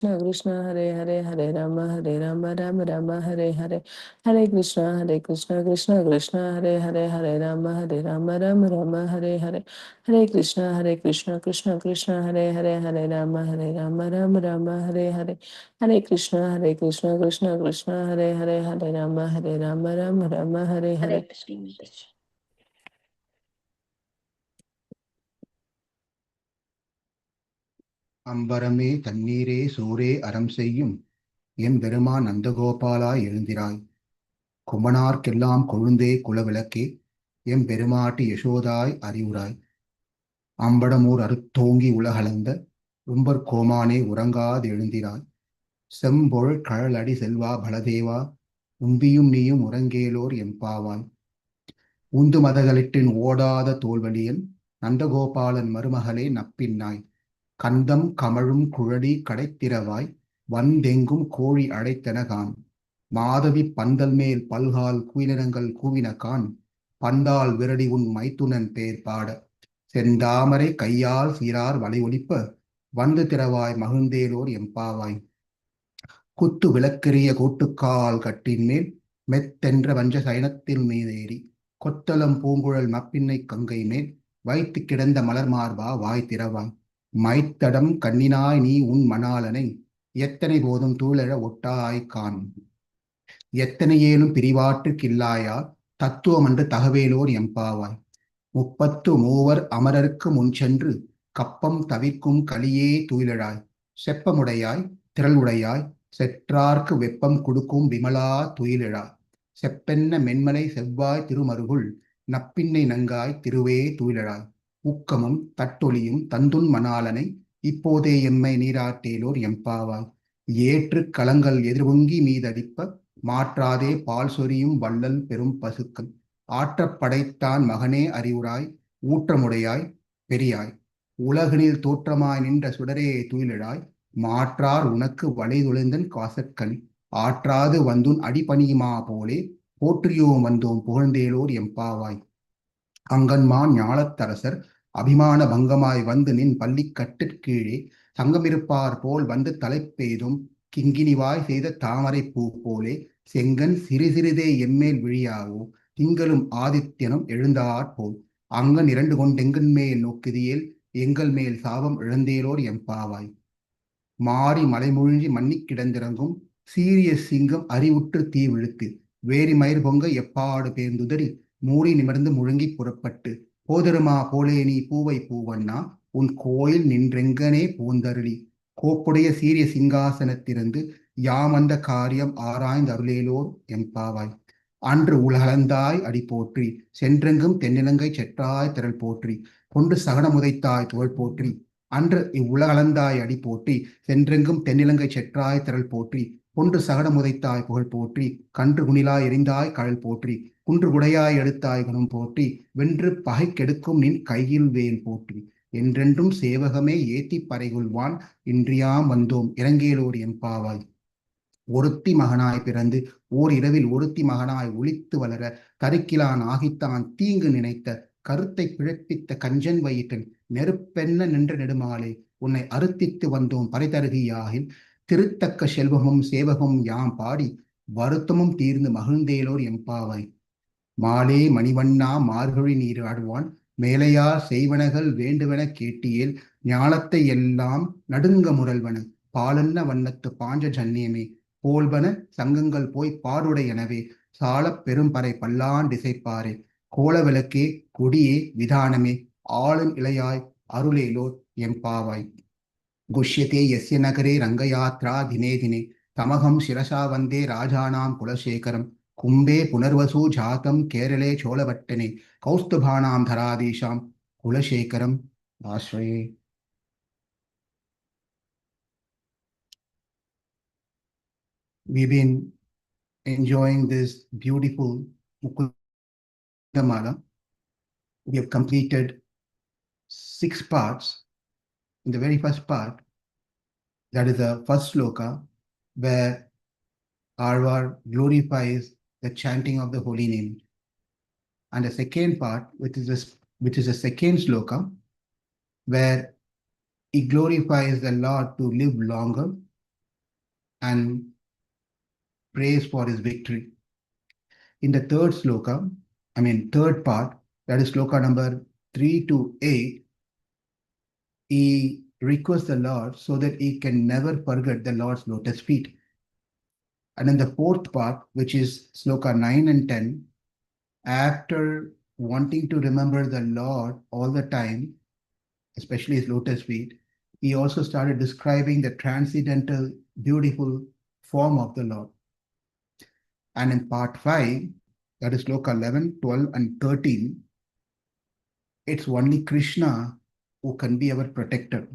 Krishna Hare Hare Hare Rama Rama Rama Hare Hare Hare Krishna Krishna Krishna Hare Hare Hare Rama Rama Rama Hare Hare Hare Krishna Krishna Krishna Hare Hare Hare Rama Rama Rama Hare Hare Hare Krishna Krishna Krishna Hare Hare Hare Rama Rama Hare Hare. அம்பரமே தண்ணீரே சோரே அறம் செய்யும் எம்பெருமான் நந்தகோபாலாய் எழுந்திராய். கும்பனார்க்கெல்லாம் கொழுந்தே குலவிளக்கே எம்பெருமாட்டி யசோதாய் அறிவுராய். அம்படமூர் அறுத்தோங்கி உலகளந்த உம்பர் கோமானே உறங்காது எழுந்திராய். செம்பொழ் கழலடி செல்வா பலதேவா உம்பியும் நீயும் உறங்கேலோர் எம்பாவாய். உந்து மதகளிட்டின் ஓடாத தோல்வலியன் நந்தகோபாலன் மருமகளே நப்பின்னாய். கந்தம் கமழும் குழலி கடைத்திரவாய் வந்தெங்கும் கோழி அழைத்தனகான். மாதவி பந்தல் மேல் பல்கால் குயிலினங்கள் கூவினகான். பந்தால் விரடி உன் மைத்துனன் பேர் பாட செந்தாமரை கையால் சீரார் வலை ஒலிப்ப வந்து திறவாய் மகிழ்ந்தேலோர் எம்பாவாய். குத்து விளக்கெரிய கோட்டுக்கால் கட்டின் மேல் மெத்தென்ற வஞ்ச சயனத்தில் மீதேறி கொத்தளம் பூங்குழல் மப்பின்னை கங்கை மேல் வைத்து கிடந்த மலர் மார்பா வாய் திறவாய். மைத்தடம் கண்ணினாய் நீ உன் மணாளனை எத்தனை போதும் தூளெழ ஒட்டாய்கான். எத்தனை ஏலும் பிரிவாற்றுக்கில்லாயா தத்துவமன்று தகவேலோர் எம்பாவாய். முப்பத்து மூவர் அமரருக்கு முன் சென்று கப்பம் தவிர்க்கும் கலியே துயிலழாய். செப்பமுடையாய் திரளுடையாய் செற்றார்க்கு வெப்பம் கொடுக்கும் விமலா துயிலழாய். செப்பென்ன மென்மலை செவ்வாய் திருமருகுள் நப்பின்னை நங்காய் திருவே துயிலழாய். ஊக்கமும் தட்டொலியும் தந்துன் மணாளனை இப்போதே எம்மை நீராட்டேலோர் எம்பாவாய். ஏற்று களங்கள் எதிர்வொங்கி மீதடிப்ப மாற்றாதே பால் சொரியும் வள்ளல் பெரும் பசுக்கள். ஆற்றப் படைத்தான் மகனே அறிவுராய் ஊற்றமுடையாய் பெரியாய். உலகினில் தோற்றமாய் நின்ற சுடரே துயிலழாய். மாற்றார் உனக்கு வளைதுளைந்தன் காசற்கண். ஆற்றாது வந்துன் அடிபணியுமா போலே போற்றியோம் வந்தோம் புகழ்ந்தேலோர் எம்பாவாய். அங்கன்மான் ஞாலத்தரசர் அபிமான பங்கமாய் வந்து நின் பள்ளிக்கட்டிற்கீழே சங்கமிருப்பார் போல் வந்து தலைப்பெய்தும் கிங்கினிவாய் செய்த தாமரை பூ போலே செங்கன் சிறு சிறிதே எம்மேல் விழியாவோ திங்களும் ஆதித்யனும் எழுந்தாற் போல். அங்கன் இரண்டு கொண்டெங்கன் மேல் நோக்குதியேல் எங்கள் மேல் சாபம் இழந்தேலோர் எம்பாவாய். மாறி மலைமுழிஞ்சி மன்னிக் கிடந்திறங்கும் சீரிய சிங்கம் அறிவுற்று தீ விழுத்து வேரி மயிர் பொங்க எப்பாடு பேர்ந்துதறி மூடி நிமிர்ந்து முழுங்கி புறப்பட்டு போதருமா போலே நீ பூவை பூவண்ணா உன் கோயில் நின்றெங்கனே பூந்தருளி. கோப்புடைய சீரிய சிங்காசனத்திருந்து யாம் அந்த காரியம் ஆராய்ந்து அருளேலோர் எம்பாவாய். அன்று உலகளந்தாய் அடி போற்றி சென்றெங்கும் தென்னிலங்கை செற்றாய் திரள் போற்றி கொண்டு சகனமுதைத்தாய் துவள் போற்றி. அன்று இவ்வுலகளந்தாய் அடி போற்றி சென்றெங்கும் தென்னிலங்கை செற்றாய் திரள் போற்றி கொன்று சகனமுதைத்தாய் புகழ் போற்றி. கன்று குணிலாய் எரிந்தாய் கழல் போற்றி குன்று குடையாய் எடுத்தாய் குணம் போற்றி. வென்று பகை கெடுக்கும் நின் கையில் வேல் போற்றி. என்றென்றும் சேவகமே ஏத்தி பறைகொள்வான் இன்றியாம் வந்தோம் இறங்கேலோர் எம்பாவாய். ஒருத்தி மகனாய் பிறந்து ஓர் இரவில் ஒருத்தி மகனாய் ஒளித்து வளர கருக்கிலான் ஆகித்தான் தீங்கு நினைத்த கருத்தை பிழைப்பித்த கஞ்சன் வயிற்றில் நெருப்பென்ன நின்ற நெடுமாலே உன்னை அறுத்தித்து வந்தோம் பறைதருகியாகில். திருத்தக்க செல்வமும் சேவகமும் யாம் பாடி வருத்தமும் தீர்ந்து மகிழ்ந்தேலோர் எம்பாவாய். மாலே மணிவண்ணா மார்கழி நீர் ஆடுவான் மேலையார் செய்வனகள் வேண்டுவன கேட்டியேல் ஞாலத்தை எல்லாம் நடுங்க முரல்வன பாலன்ன வண்ணத்து பாஞ்ச ஜன்னியமே போல்வன சங்கங்கள் போய் பாடுடை எனவே சாலப் பெரும்பறை பல்லான் திசைப்பாரே. கோல விளக்கே கொடியே விதானமே ஆளும் இளையாய் அருளேலோர் எம்பாவாய். குஷ்யதே யஸ்ய நகரே ரங்கயாத்ரா தினே தினே தமகம் சிரசா வந்தே ராஜானாம் Kulasekaram. கும்பே Punarvasu ஜாத்தம் கேரளே சோழவட்டனே கௌஸ்துபானாம் தராதீஷாம் Kulasekaram ஆஸ்ரயே. We've been enjoying this beautiful Mukunda Māla. We have completed 6 parts. In the very first part, that is the first sloka, where Arvar glorifies the chanting of the holy name. And the second part, which is the second sloka, where he glorifies the Lord to live longer and prays for his victory. In the third sloka, third part, that is sloka number 3 to 8, he requests the Lord so that he can never forget the Lord's lotus feet. And in the fourth part, which is sloka 9 and 10, after wanting to remember the Lord all the time, especially his lotus feet, he also started describing the transcendental, beautiful form of the Lord. And in part 5, that is sloka 11, 12, and 13, it's only Kṛṣṇa who can be our protector.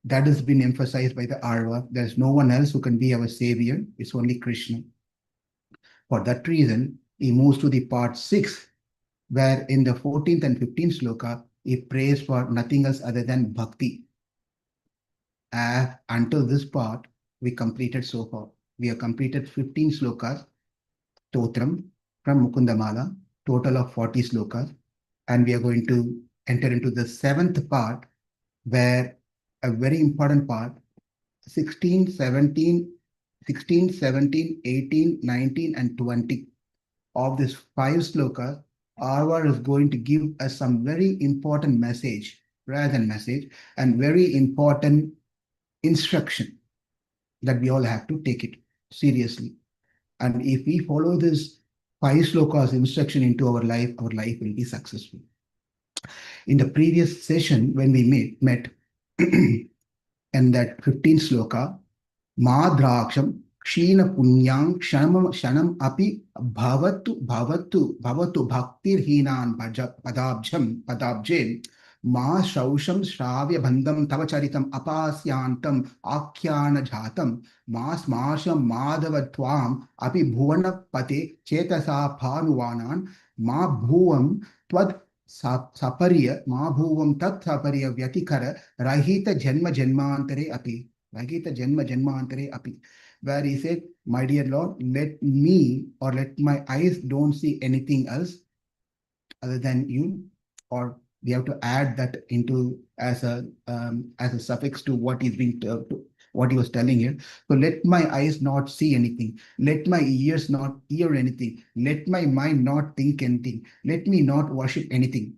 That has been emphasized by the Arva. There's no one else who can be our savior. It's only Kṛṣṇa. For that reason, he moves to the part 6, where in the 14th and 15th sloka, he prays for nothing else other than bhakti. Until this part, we completed so far. We have completed 15 slokas, Stotra from Mukunda Māla, total of 40 slokas. And we are going to enter into the 7th part, where a very important part, 16, 17, 18, 19, and 20 of these 5 slokas, Arva is going to give us some very important message, rather than message, and very important instruction that we all have to take it seriously. And if we follow this 5 slokas instruction into our life will be successful. In the previous session, when we met in that 15th sloka, Madraksham Kshina Punyang Shanam Api Bhavatu Bhaktir Hinan Padabjem Ma Shausham Shravya Bandam Tavacharitam Apasyantam Akhyana Jhatam Ma Smasham Madhavatvam Api Bhuvana Pate Cetasa Phanuvanan Ma Bhuvam Tvad Saparya Ma Bhuvam Tat Saparya Vyatikara Rahita Janma Janmantare Api. Rahita Janma Janmantare Api. Where he said, my dear Lord, let my eyes don't see anything else other than you, or we have to add that into as a suffix to what he's been what he was telling here. So let my eyes not see anything. Let my ears not hear anything. Let my mind not think anything. Let me not worship anything.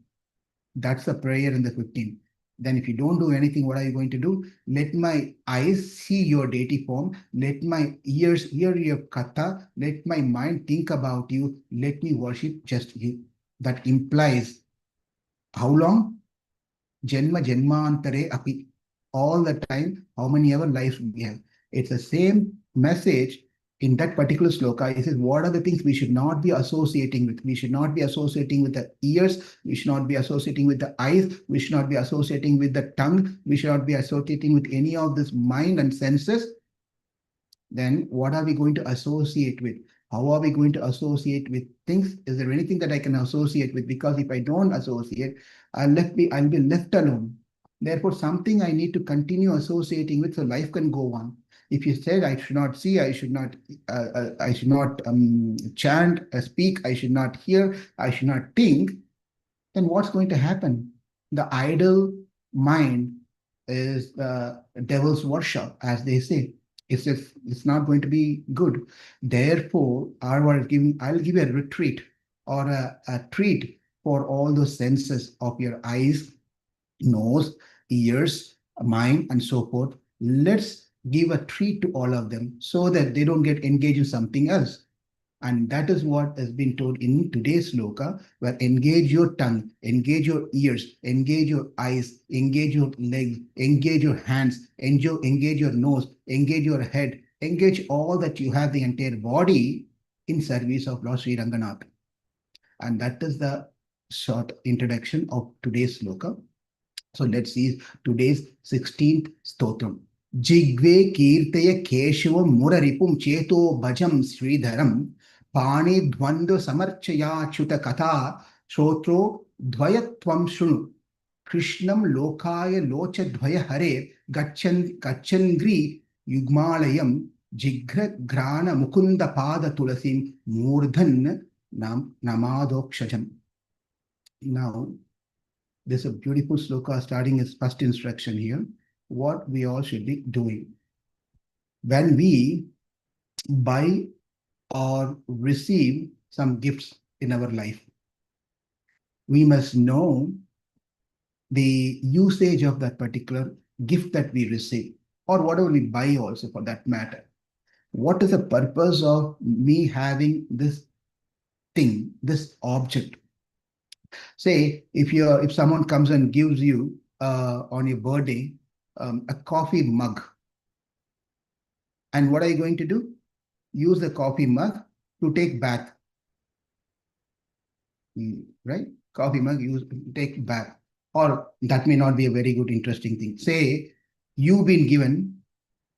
That's the prayer in the 15th. Then if you don't do anything, what are you going to do? Let my eyes see your deity form. Let my ears hear your katha. Let my mind think about you. Let me worship just you. That implies how long? Janma Janmantare Api. All the time, how many ever lives we have. It's the same message in that particular sloka. It says, what are the things we should not be associating with? We should not be associating with the ears. We should not be associating with the eyes. We should not be associating with the tongue. We should not be associating with any of this mind and senses. Then what are we going to associate with? How are we going to associate with things? Is there anything that I can associate with? Because if I don't associate, I'll be left alone. Therefore, something I need to continue associating with so life can go on. If you said I should not see, I should not chant, speak, I should not hear, I should not think, then what's going to happen? The idle mind is the devil's workshop, as they say. It's not going to be good. Therefore, I'll give you a retreat or a treat for all those senses of your eyes, nose, ears, mind, and so forth. Let's give a treat to all of them so that they don't get engaged in something else. And that is what has been told in today's sloka, where engage your tongue, engage your ears, engage your eyes, engage your legs, engage your hands, engage your nose, engage your head, engage all that you have, the entire body, in service of Lord Sri Ranganath. And that is the short introduction of today's sloka. So let's see today's 16th Stotra. Jihvē kīrtaya kēśavaṃ muraripuṃ cētō bhajam Śrīdharaṃ pāṇidvandva samarcaya chuta katha śrotro dvayatvam śrunu Kṛṣṇam lokāya locha dvaya hare gacchangri yugmalayam jighra mukunda pada tulasim murdhan namadokshajam. Now, there's a beautiful sloka starting its first instruction here. What we all should be doing. when we buy or receive some gifts in our life, we must know the usage of that particular gift that we receive, or whatever we buy also for that matter. What is the purpose of me having this thing, this object? Say, if someone comes and gives you on your birthday a coffee mug, and what are you going to do? Use the coffee mug to take bath, right? Coffee mug, use take bath, or that may not be a very good, interesting thing. Say, you've been given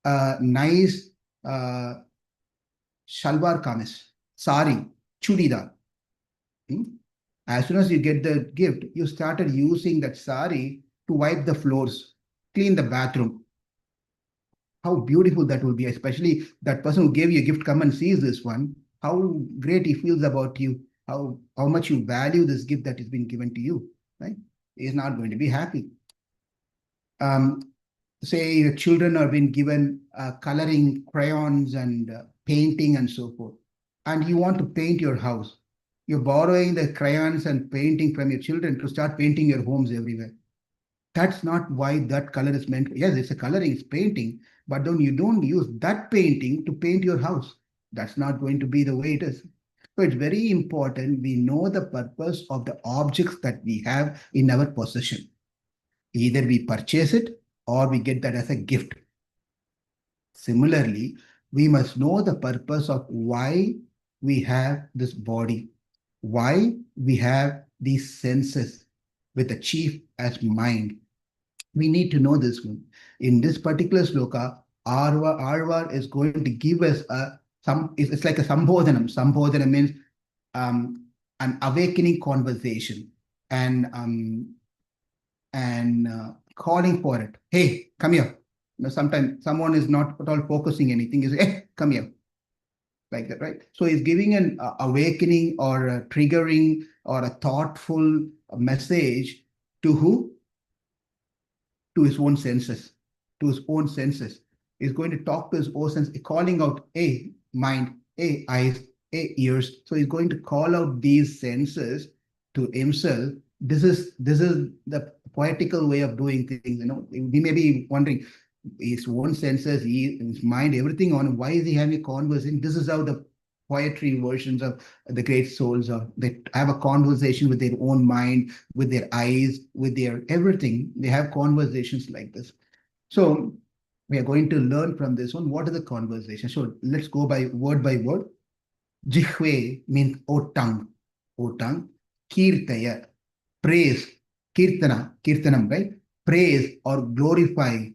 a nice shalwar kameez, sari, chudidar. As soon as you get the gift, you started using that sari to wipe the floors, clean the bathroom. How beautiful that will be, especially that person who gave you a gift come and sees this one, how great he feels about you, how much you value this gift that has been given to you, right? He's not going to be happy. Say your children are being given coloring crayons and painting and so forth, and you want to paint your house. You're borrowing the crayons and painting from your children to start painting your homes everywhere. That's not why that color is meant. Yes, it's a coloring, it's painting, but then you don't use that painting to paint your house. That's not going to be the way it is. So it's very important we know the purpose of the objects that we have in our possession. Either we purchase it or we get that as a gift. Similarly, we must know the purpose of why we have this body, why we have these senses with the chief as mind. We need to know this one. In this particular sloka, Arvar is going to give us it's like a sambodhanam. Sambodhanam means an awakening conversation and calling for it. Hey, come here. Sometimes someone is not at all focusing anything. You say, hey, come here. Like that, right? So he's giving an awakening or a triggering or a thoughtful message to who? To his own senses. To his own senses. He's going to talk to his own senses, calling out, hey, mind, hey, eyes, hey, ears. So he's going to call out these senses to himself. This is the poetical way of doing things. We may be wondering, his own senses, his mind, everything on him. Why is he having a conversation? This is how the poetry versions of the great souls are. They have a conversation with their own mind, with their eyes, with their everything. They have conversations like this. So we are going to learn from this one. What is the conversation? So let's go by word. Jihvē means O tongue. O tongue. Kīrtaya, praise. Kirtanam, right? Praise or glorify.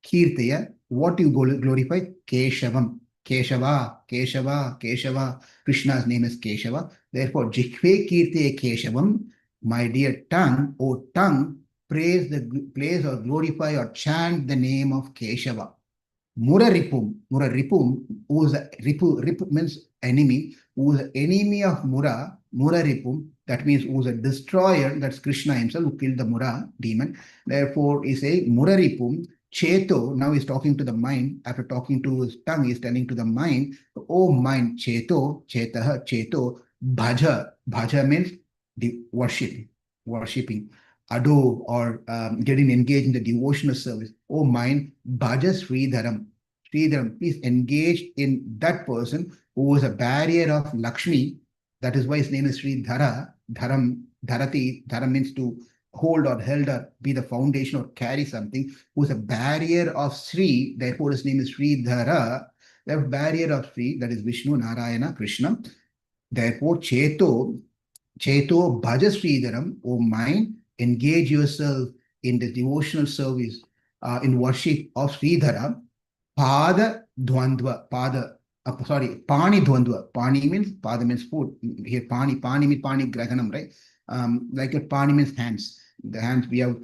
Kīrtaya, what you glorify? Kēśavaṃ. Kēśava. Krishna's name is Kēśava. Therefore, jihvē kīrtaya kēśavaṃ. My dear tongue, O tongue, praise or glorify or chant the name of Kēśava. Muraripuṃ, who is a ripu means enemy, who is an enemy of muraripuṃ, that means who is a destroyer, that's Kṛṣṇa himself who killed the Mura demon. Therefore, he say Muraripuṃ, cētō, now he's talking to the mind. After talking to his tongue, he's telling to the mind, oh mind, cētō, bhaja means the worshipping, adore or getting engaged in the devotional service. Oh mind, bhaja Śrīdharaṃ. Please engage in that person who is a barrier of Lakshmi. That is why his name is Śrīdhara. Dharam means to hold or held or be the foundation or carry something, who is a barrier of Sri, therefore his name is Śrīdhara. The barrier of Sri, that is Vishnu, Narayana, Krishna. Therefore, cētō, bhaja Śrīdharaṃ, O mind, engage yourself in the devotional service, in worship of Śrīdhara. Pāṇidvandva. Pani means food. Here, pani means pani grahanam, right? Like a pani means hands. The hands, we have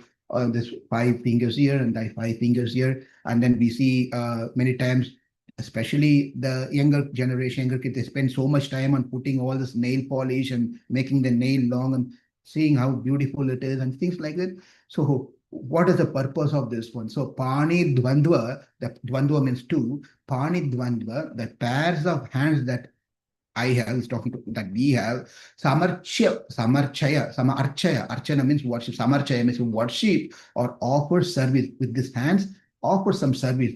this 5 fingers here and 5 fingers here. And then we see many times, especially the younger generation, younger kids, they spend so much time on putting all this nail polish and making the nail long and seeing how beautiful it is and things like that. So what is the purpose of this one? So pāṇidvandva, the dvandva means two. Pāṇidvandva, the pairs of hands that I have, is talking to that we have. Samarcaya. Archana means worship. Samarcaya means worship or offer service with these hands. Offer some service.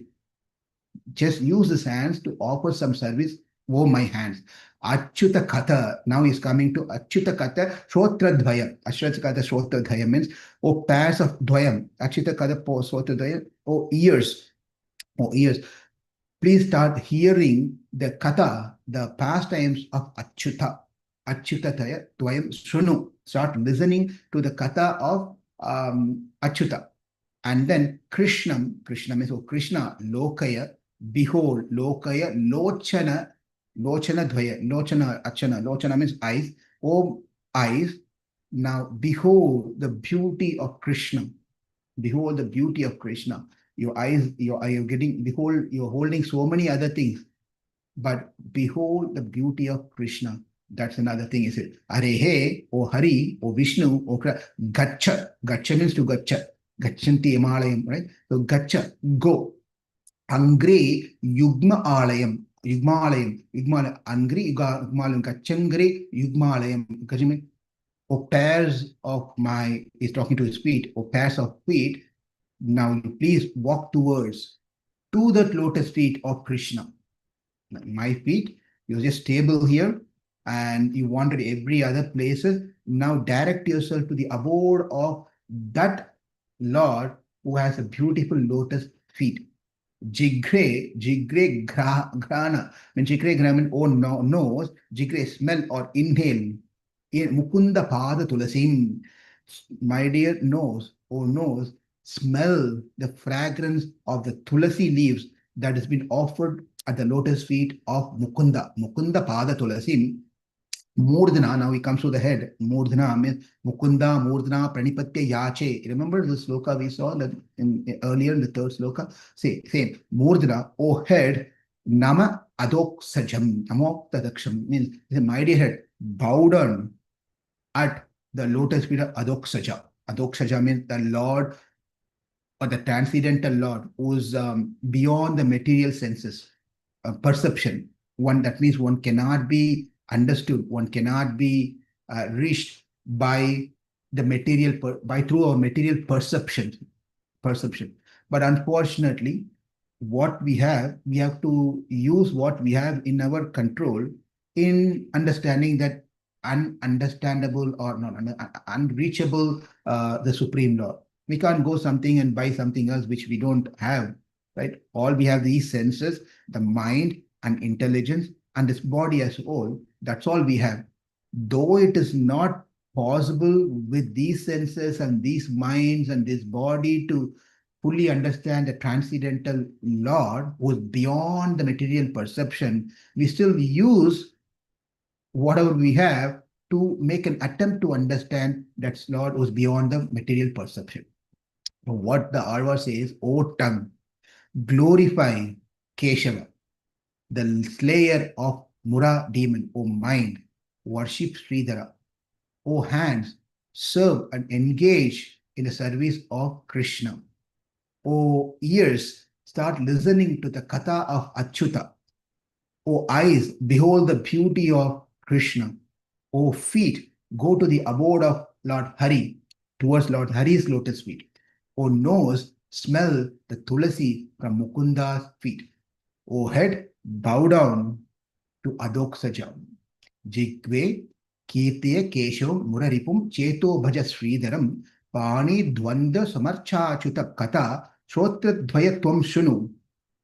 Just use these hands to offer some service. Oh, my hands. Achyuta Katha. Now he's coming to Achyuta Katha Stotra Dvaya. Achyuta Katha Stotra Dvaya means, oh, pairs of Dvayam. Achyuta Katha Stotra Dvaya. Oh, ears. Oh, ears. Please start hearing the Katha, the pastimes of Achyuta. Achyuta Dvayam Shunu. Start listening to the Katha of Achyuta. And then Kṛṣṇa means, oh, Kṛṣṇa, Lokaya, behold, Lokaya, Lochana Dvaya, Lochana, Achana. Lochana means eyes. Oh, eyes. Now behold the beauty of Kṛṣṇa. Behold the beauty of Kṛṣṇa. Your eyes, you're getting, behold, you're holding so many other things. But behold the beauty of Kṛṣṇa. That's another thing, is it? Arehe, O Hari, O Vishnu, O Gacha. Gacha means to Gacha. Gachanti Emalayam, right? So Gacha, go. Angre Yugma Alayam. Yugma Angri Yugmalayam. Gachangre Yugmalayam. Gajime. O pairs of my, he's talking to his feet. O pairs of feet. Now please walk towards to that lotus feet of Kṛṣṇa. My feet, you're just stable here and you wanted every other places. Now direct yourself to the abode of that Lord who has a beautiful lotus feet. Jihvē, grana. When jihvē grana means, oh, no, nose, jihvē, smell or inhale. Mukunda pada tulasim. My dear nose, oh nose, smell the fragrance of the tulasi leaves that has been offered at the lotus feet of Mukunda. Mukunda pada tulasim. Murdana, now he comes to the head. Murdana means Mukunda, Murdana, Pranipatya Yache. Remember the sloka we saw that earlier in the third sloka? Same. Murdana, O head, Nama Adok Sajam. Namok Tadaksham means, my dear head, bow down at the lotus feet of Adok Saja. Adok Saja means the Lord or the transcendental Lord who is beyond the material senses, perception. One, that means one cannot be understood, one cannot be reached by the material, through our material perception. But unfortunately, what we have to use what we have in our control in understanding that ununderstandable or not unreachable, the Supreme Lord. We can't go something and buy something else which we don't have, right? All we have these senses, the mind and intelligence and this body as a whole. That's all we have. Though it is not possible with these senses and these minds and this body to fully understand the transcendental Lord who is beyond the material perception, we still use whatever we have to make an attempt to understand that Lord who is beyond the material perception. What the Arva says, O tongue, glorify kēśavaṃ, the slayer of Mura demon. O mind, worship Śrīdharaṃ. O hands, serve and engage in the service of Kṛṣṇa. O ears, start listening to the Katha of Achyuta. O eyes, behold the beauty of Kṛṣṇa. O feet, go to the abode of Lord Hari, towards Lord Hari's lotus feet. O nose, smell the tulasi from Mukunda's feet. O head, bow down to Adok Sajam. jihvē, kīrtaya, kēśavaṃ, muraripuṃ, cētō, bhaja Śrīdharaṃ, pāṇidvandva samarcay katha, Stotra dvaya tvam shunu,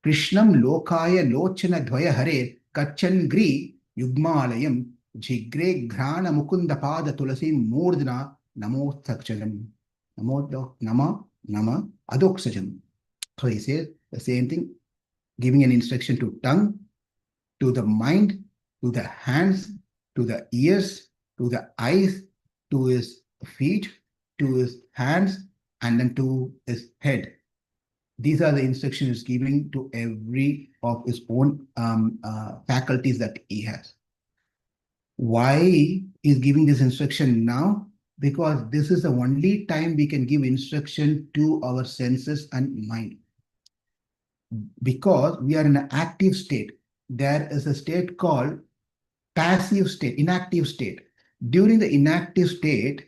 Kṛṣṇam lokaya lochana dvaya hare, kachangri yugmalayam, jihvē grana mukunda pada tulasim murdana namo sakchalam. Nama Adok Sajam. So he says the same thing, giving an instruction to tongue, to the mind, to the hands, to the ears, to the eyes, to his feet, to his hands, and then to his head. These are the instructions giving to every of his own faculties that he has. Why is giving this instruction now? because this is the only time we can give instruction to our senses and mind. Because we are in an active state. There is a state called passive state, inactive state. During the inactive state,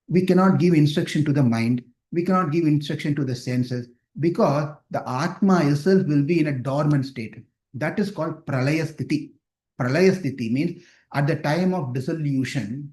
we cannot give instruction to the mind. We cannot give instruction to the senses because the Atma itself will be in a dormant state. That is called pralaya sthiti. Pralaya sthiti means at the time of dissolution,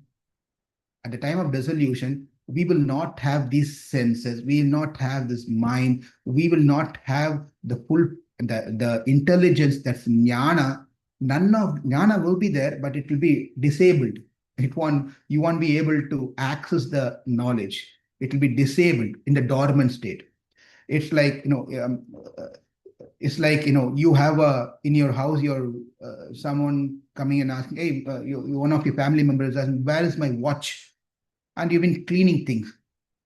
we will not have these senses, we will not have this mind, we will not have the full, the intelligence, that's jnana. None of jnana will be there, but it will be disabled. You won't be able to access the knowledge. It will be disabled in the dormant state. It's like, you have in your house, someone coming and asking, hey, one of your family members asking, where is my watch? And you've been cleaning things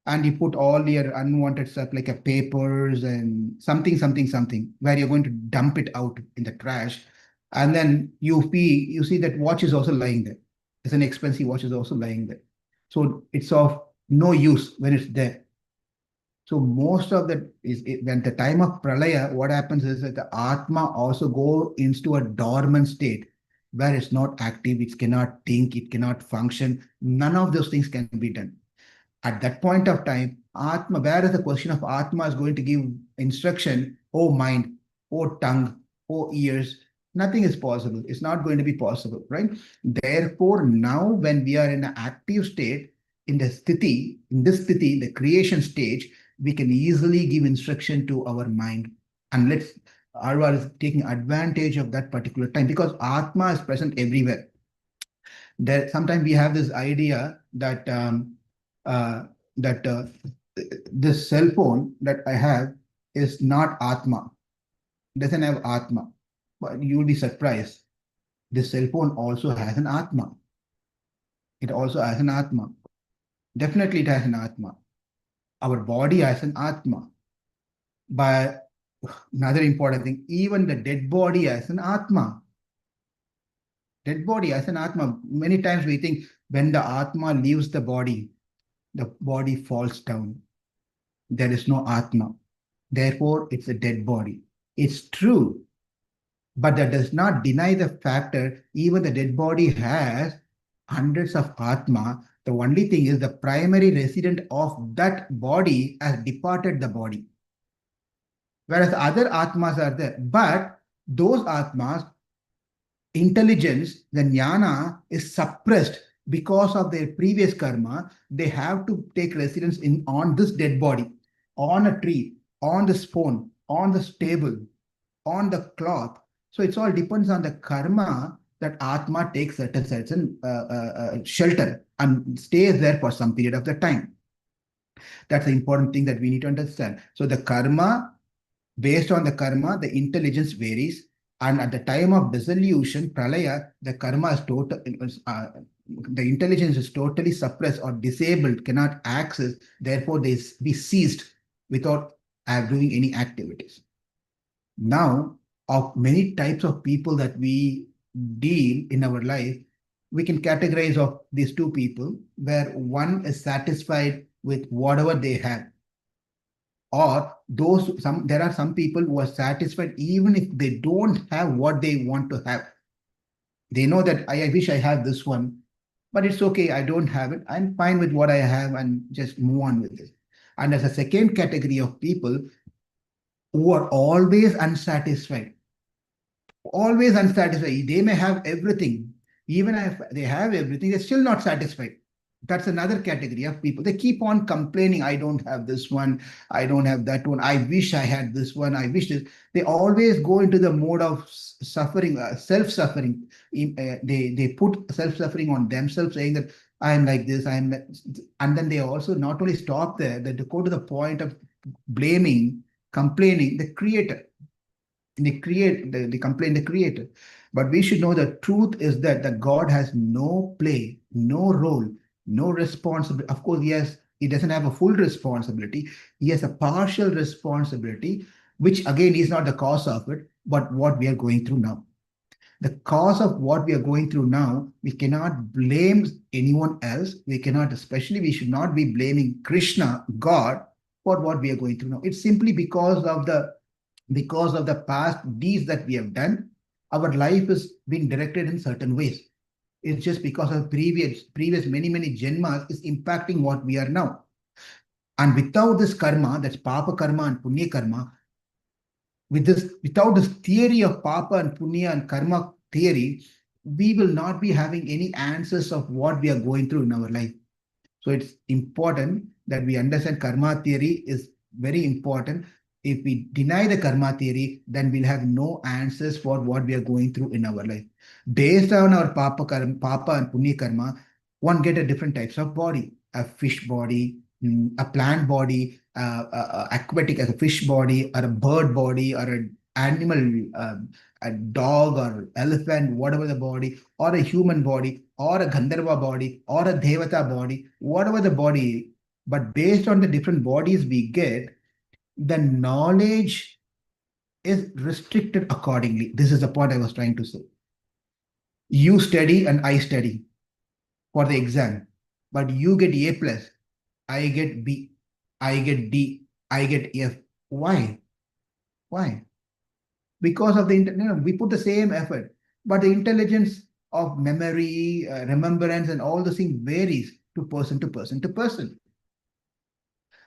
and you put all your unwanted stuff like papers and something, where you're going to dump it out in the trash. And then you see that watch is also lying there. It's an expensive watch is also lying there. So it's of no use when it's there. So most of that is when the time of pralaya, what happens is that the Atma also go into a dormant state where it's not active, it cannot think, it cannot function. None of those things can be done. At that point of time, Atma, where is the question of Atma is going to give instruction, oh mind, oh tongue, oh ears, nothing is possible. It's not going to be possible, right? Therefore, now when we are in an active state, in this sthiti, the creation stage, we can easily give instruction to our mind. And Arwa is taking advantage of that particular time because Atma is present everywhere. Sometimes we have this idea that this cell phone that I have is not Atma, doesn't have Atma. But you will be surprised. This cell phone also has an Atma. It also has an Atma. Definitely it has an Atma. Our body has an Atma. But another important thing, even the dead body has an Atma. Dead body has an Atma. Many times we think when the Atma leaves the body falls down. There is no Atma. Therefore, it's a dead body. It's true. But that does not deny the fact that even the dead body has hundreds of Atma. The only thing is the primary resident of that body has departed the body. Whereas other Atmas are there. But those Atmas, intelligence, the jnana is suppressed because of their previous karma. They have to take residence on this dead body, on a tree, on this phone, on this table, on the cloth. So it all depends on the karma that Atma takes certain shelter and stays there for some period of the time. That's the important thing that we need to understand. So the karma, based on the karma, the intelligence varies. And at the time of dissolution, pralaya, the karma is total, the intelligence is totally suppressed or disabled, cannot access. Therefore, they be ceased without doing any activities. Now, of many types of people that we deal in our life, we can categorize of these two people, where one is satisfied with whatever they have, or there are some people who are satisfied even if they don't have what they want to have. They know that I wish I had this one, but it's okay, I don't have it. I'm fine with what I have and just move on with it. And there's a second category of people who are always unsatisfied. Always unsatisfied. They may have everything. Even if they have everything, they're still not satisfied. That's another category of people. They keep on complaining, I don't have this one, I don't have that one, I wish I had this one, I wish this. They always go into the mode of suffering, self-suffering. They put self-suffering on themselves, saying that I'm like this, and then they also not only stop there, they go to the point of blaming, complaining the creator. They complain the creator. But we should know the truth is that the God has no play, no role, no responsibility. Of course, yes, he doesn't have a full responsibility. He has a partial responsibility, which again is not the cause of it, but what we are going through now. The cause of what we are going through now, we cannot blame anyone else. We cannot, especially we should not be blaming Kṛṣṇa, God, for what we are going through now. It's simply because of the past deeds that we have done. Our life is being directed in certain ways. It's just because of previous many janmas is impacting what we are now. And without this karma, that's papa karma and punya karma, without this theory of papa and punya and karma theory, we will not be having any answers of what we are going through in our life. So it's important that we understand karma theory is very important. If we deny the karma theory, then we'll have no answers for what we are going through in our life. Based on our papa and punya karma, one get a different types of body: a fish body, a plant body, aquatic as a fish body, or a bird body, or an animal, a dog or elephant, whatever the body, or a human body, or a Gandharva body, or a Devata body, whatever the body. But based on the different bodies we get, the knowledge is restricted accordingly. This is the point I was trying to say. You study and I study for the exam, but you get A plus, I get B, I get D, I get F. Why? Why? Because of we put the same effort, but the intelligence of memory, remembrance, and all the things varies to person to person to person.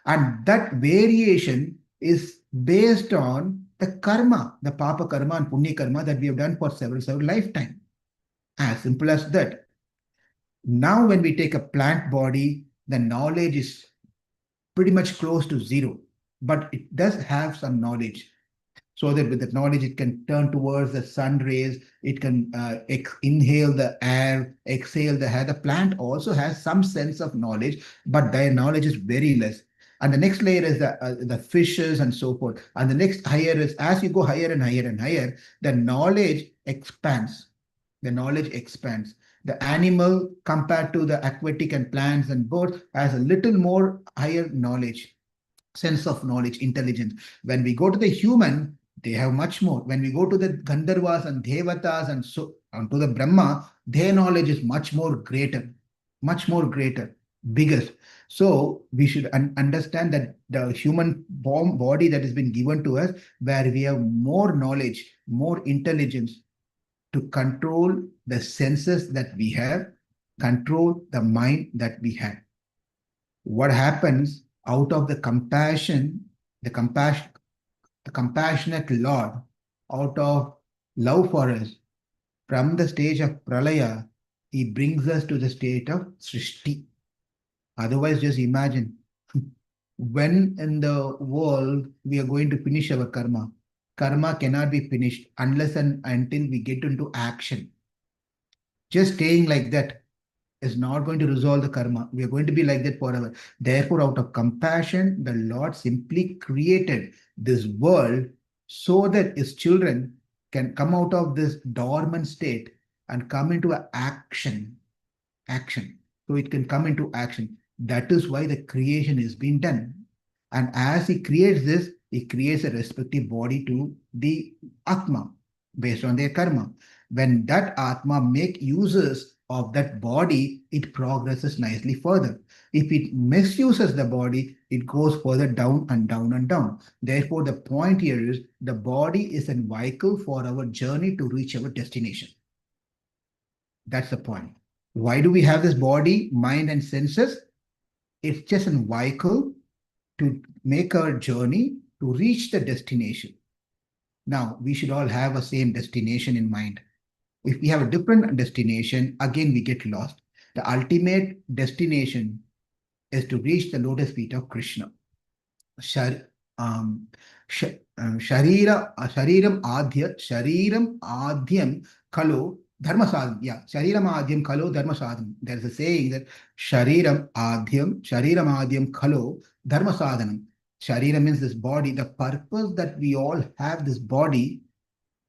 And that variation is based on the karma, the papa karma and punya karma that we have done for several lifetimes. As simple as that. Now, when we take a plant body, the knowledge is pretty much close to zero, but it does have some knowledge. So that with that knowledge, it can turn towards the sun rays, it can inhale the air, exhale the air. The plant also has some sense of knowledge, but their knowledge is very less. And the next layer is the fishes and so forth. And the next higher is, as you go higher and higher and higher, the knowledge expands. The knowledge expands. The animal compared to the aquatic and plants and birds has a little more higher knowledge, sense of knowledge, intelligence. When we go to the human, they have much more. When we go to the Gandharvas and Devatas and so on to the Brahma, their knowledge is much more greater, biggest. So we should understand that the human body that has been given to us, where we have more knowledge, more intelligence to control the senses that we have, control the mind that we have. What happens out of the compassion, the compassionate Lord, out of love for us, from the stage of pralaya, he brings us to the state of srishti. Otherwise, just imagine, when in the world we are going to finish our karma. Karma cannot be finished unless and until we get into action. Just staying like that is not going to resolve the karma. We are going to be like that forever. Therefore, out of compassion, the Lord simply created this world so that his children can come out of this dormant state and come into action. So it can come into action. That is why the creation is being done. And as he creates this, he creates a respective body to the Atma based on their karma. When that Atma make uses of that body, it progresses nicely further. If it misuses the body, it goes further down and down and down. Therefore, the point here is the body is a vehicle for our journey to reach our destination. That's the point. Why do we have this body, mind, and senses? It's just a vehicle to make our journey to reach the destination. Now, we should all have a same destination in mind. If we have a different destination, again, we get lost. The ultimate destination is to reach the lotus feet of Kṛṣṇa. Shariram adhyam kalo dharma sadham. Yeah, shariram adhyam kalo dharma sadham. There is a saying that shariram adhyam kalo dharma sadhanam. Sharira means this body. The purpose that we all have this body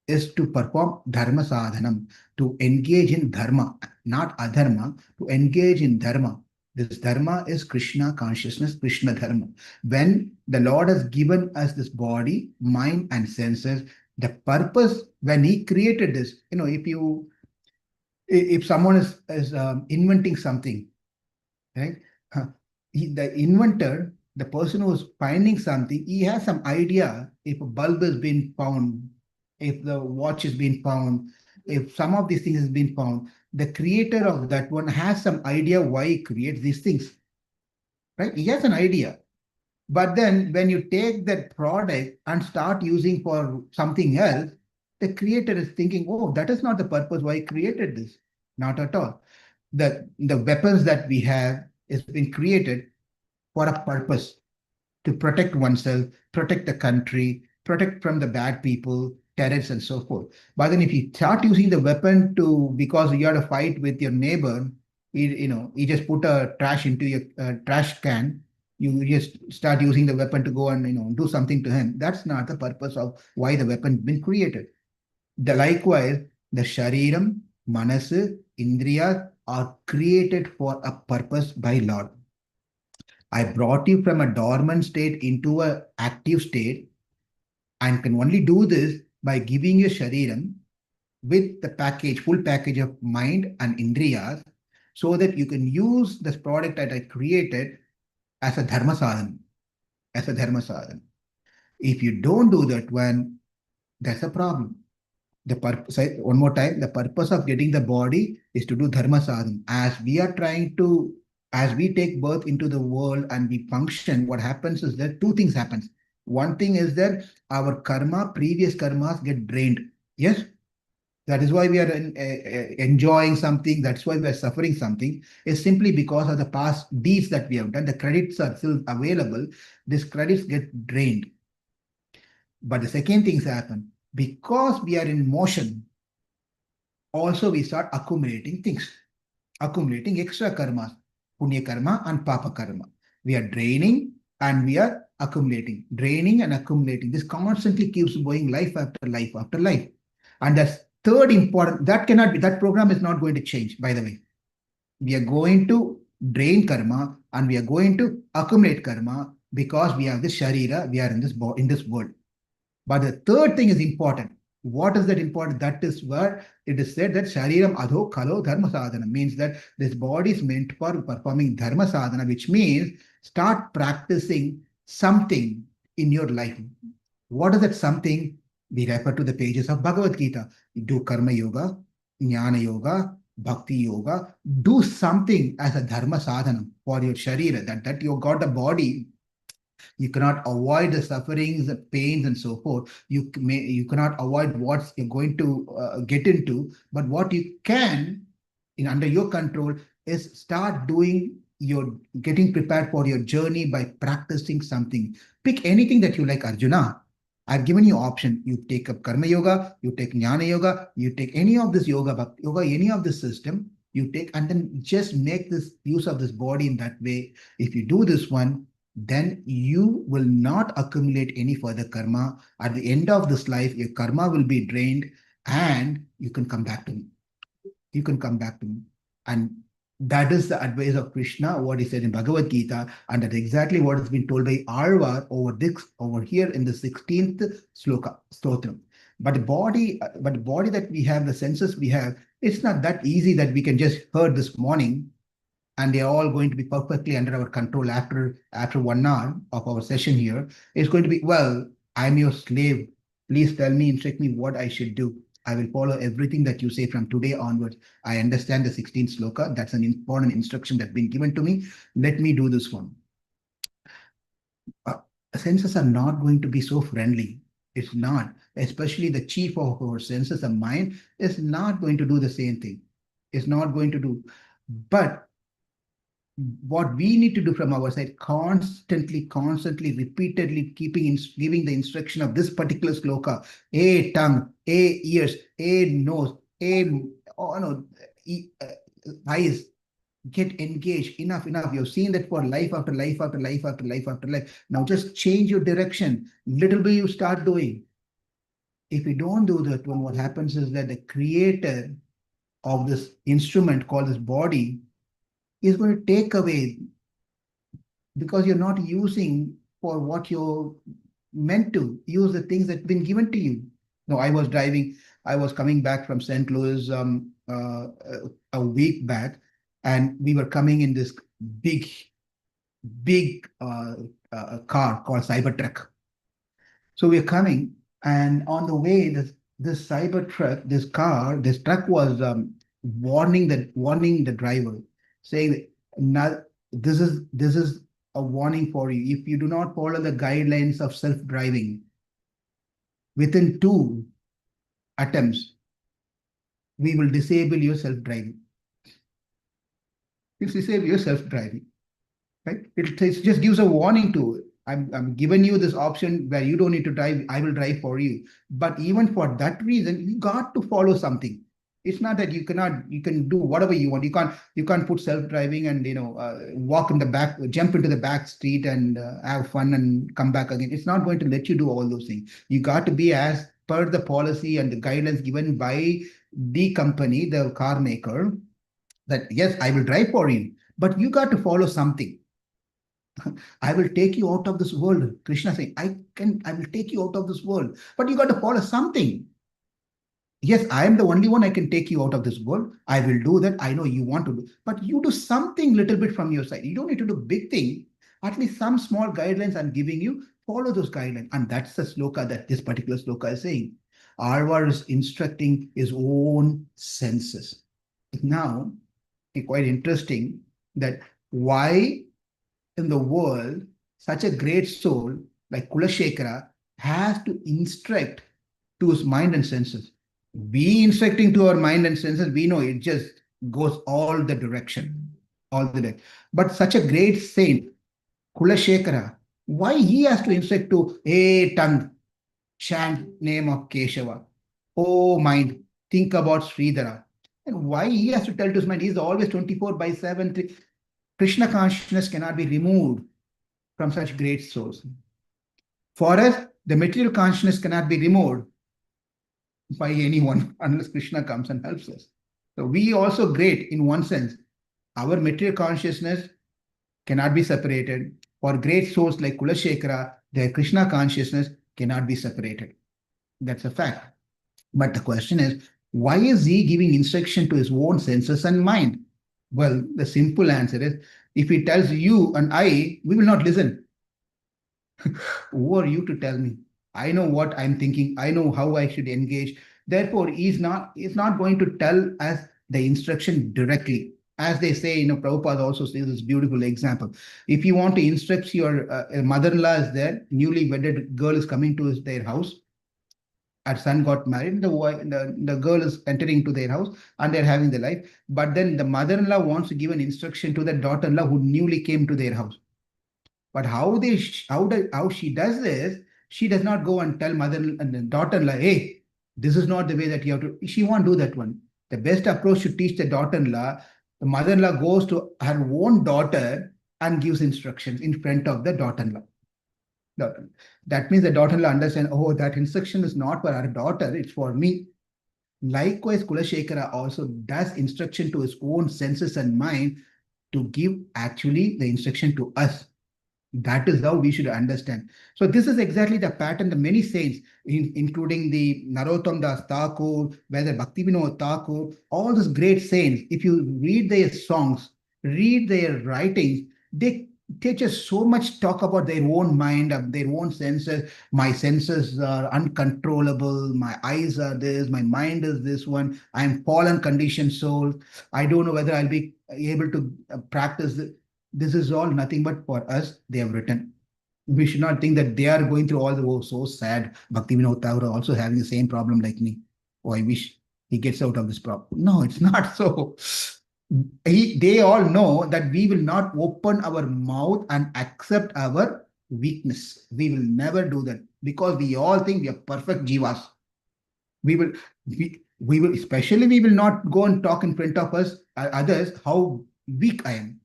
is to perform dharma sadhanam, to engage in dharma, not adharma, to engage in dharma. This dharma is Kṛṣṇa consciousness, Kṛṣṇa dharma. When the Lord has given us this body, mind, and senses, The purpose, when he created this, if someone is inventing something, right? The inventor, the person who's finding something, he has some idea if a bulb has been found, if the watch has been found, if some of these things has been found. The creator of that one has some idea why he creates these things, right? He has an idea. But then when you take that product and start using for something else, the creator is thinking, oh, that is not the purpose why I created this. Not at all. The weapons that we have is been created for a purpose to protect oneself, protect the country, protect from the bad people, terrorists, and so forth. But then if you start using the weapon because you had a fight with your neighbor, you just put a trash into your trash can, you just start using the weapon to go and do something to him. That's not the purpose of why the weapon been created. Likewise, the Shariram, Manasu, Indriya are created for a purpose by Lord. I brought you from a dormant state into an active state and can only do this by giving you Shariram with the full package of mind and Indriyas, so that you can use this product that I created as a Dharma sadhana, If you don't do that one, that's a problem. The purpose, one more time, the purpose of getting the body is to do dharma sadhana. As we take birth into the world and we function, what happens is that two things happens. One thing is that our previous karmas get drained. Yes, that is why we are enjoying something. That's why we are suffering something. Is simply because of the past deeds that we have done. The credits are still available. These credits get drained. But the second things happen. Because we are in motion, also we start accumulating things, accumulating extra karmas, punya karma and papa karma. We are draining and we are accumulating, draining and accumulating. This constantly keeps going life after life after life. And that's third important, that program is not going to change, by the way. We are going to drain karma and we are going to accumulate karma because we have this sharira, we are in this world. But the third thing is important. What is that important? That is where it is said that Shariram Adho Kalo Dharma Sadhana means that this body is meant for performing Dharma Sadhana, which means start practicing something in your life. What is that something? We refer to the pages of Bhagavad Gita. Do Karma Yoga, Jnana Yoga, Bhakti Yoga. Do something as a Dharma Sadhana for your Sharira, that you got a body. You cannot avoid the sufferings, the pains, and so forth. You cannot avoid what you're going to get into. But what you can, under your control, is start getting prepared for your journey by practicing something. Pick anything that you like, Arjuna. I've given you option. You take up Karma Yoga, you take Jnana Yoga, you take any of this yoga, Bhakti Yoga, any of this system, you take, and then just make this use of this body in that way. If you do this one, then you will not accumulate any further karma. At the end of this life, your karma will be drained and you can come back to me. You can come back to me. And that is the advice of Kṛṣṇa, what he said in Bhagavad Gita, and that's exactly what has been told by Alvar over here in the 16th Sloka, Stotra. But the body that we have, the senses we have, it's not that easy that we can just heard this morning and they're all going to be perfectly under our control after 1 hour of our session here. It's going to be, well, I'm your slave. Please tell me, instruct me what I should do. I will follow everything that you say from today onwards. I understand the 16th sloka. That's an important instruction that's been given to me. Let me do this one. Senses are not going to be so friendly. It's not. Especially the chief of our senses, the mind, is not going to do the same thing. It's not going to do. But what we need to do from our side, constantly, repeatedly giving the instruction of this particular sloka, a tongue, a ears, a nose, eyes, get engaged. Enough. You've seen that for life after life after life after life after life. Now just change your direction. Little bit you start doing. If you don't do that one, what happens is that the creator of this instrument called this body is going to take away, because you're not using for what you're meant to use, the things that have been given to you. No, I was driving. I was coming back from St. Louis a week back, and we were coming in this big, big car called Cybertruck. So we're coming, and on the way, this Cybertruck, this truck was warning the driver, saying that, "Now, this is a warning for you. If you do not follow the guidelines of self-driving, within 2 attempts, we will disable your self-driving. It's disable your self-driving, right? It just gives a warning to it. I'm giving you this option where you don't need to drive. I will drive for you. But even for that reason, you got to follow something. It's not that you can do whatever you want. You can't put self-driving and walk in the back, jump into the back street and have fun and come back again. It's not going to let you do all those things. You got to be as per the policy and the guidelines given by the company, the car maker, that yes, I will drive for you, but you got to follow something. I will take you out of this world. Kṛṣṇa saying, I will take you out of this world, but you got to follow something. Yes, I am the only one I can take you out of this world. I will do that. I know you want to do, but you do something little bit from your side. You don't need to do big thing. At least some small guidelines I'm giving you, follow those guidelines. And that's the sloka that this particular sloka is saying. Alvar is instructing his own senses. Now, it's quite interesting that why in the world such a great soul like Kula has to instruct to his mind and senses. We instructing to our mind and senses, we know it just goes all the direction, all the way. But such a great saint, Kula why he has to instruct to, hey, tongue, chant name of kēśavaṃ. Oh, mind, think about Śrīdharaṃ. And why he has to tell to his mind, he's always 24/7. Kṛṣṇa consciousness cannot be removed from such great souls. For us, the material consciousness cannot be removed by anyone unless Kṛṣṇa comes and helps us. So we also great in one sense. Our material consciousness cannot be separated. For great souls like Kula their Kṛṣṇa consciousness cannot be separated. That's a fact. But the question is, why is he giving instruction to his own senses and mind? Well, the simple answer is, if he tells you and I, we will not listen. Who are you to tell me? I know what I'm thinking. I know how I should engage. Therefore, he's not going to tell us the instruction directly. As they say, Prabhupada also says this beautiful example. If you want to instruct your mother-in-law is there, newly wedded girl is coming to their house. Our son got married, the girl is entering to their house and they're having the life. But then the mother-in-law wants to give an instruction to the daughter-in-law who newly came to their house. But how she does this, she does not go and tell mother and daughter-in-law, hey, this is not the way that you have to. She won't do that one. The best approach to teach the daughter-in-law, the mother-in-law goes to her own daughter and gives instructions in front of the daughter-in-law. That means the daughter-in-law understands, oh, that instruction is not for our daughter, it's for me. Likewise, Kula also does instruction to his own senses and mind to give actually the instruction to us. That is how we should understand. So this is exactly the pattern the many saints, including the Narottam Das Thakur, whether Bhaktivinoda Thakur, all those great saints, if you read their songs, read their writings, they just so much talk about their own mind, their own senses. My senses are uncontrollable. My eyes are this. My mind is this one. I am fallen conditioned soul. I don't know whether I'll be able to practice this. This is all nothing but for us, they have written. We should not think that they are going through all the so sad. Bhaktivinoda Thakur also having the same problem like me. Oh, I wish he gets out of this problem. No, it's not so. They all know that we will not open our mouth and accept our weakness. We will never do that because we all think we are perfect jivas. We will, especially we will not go and talk in front of us, others, how weak I am.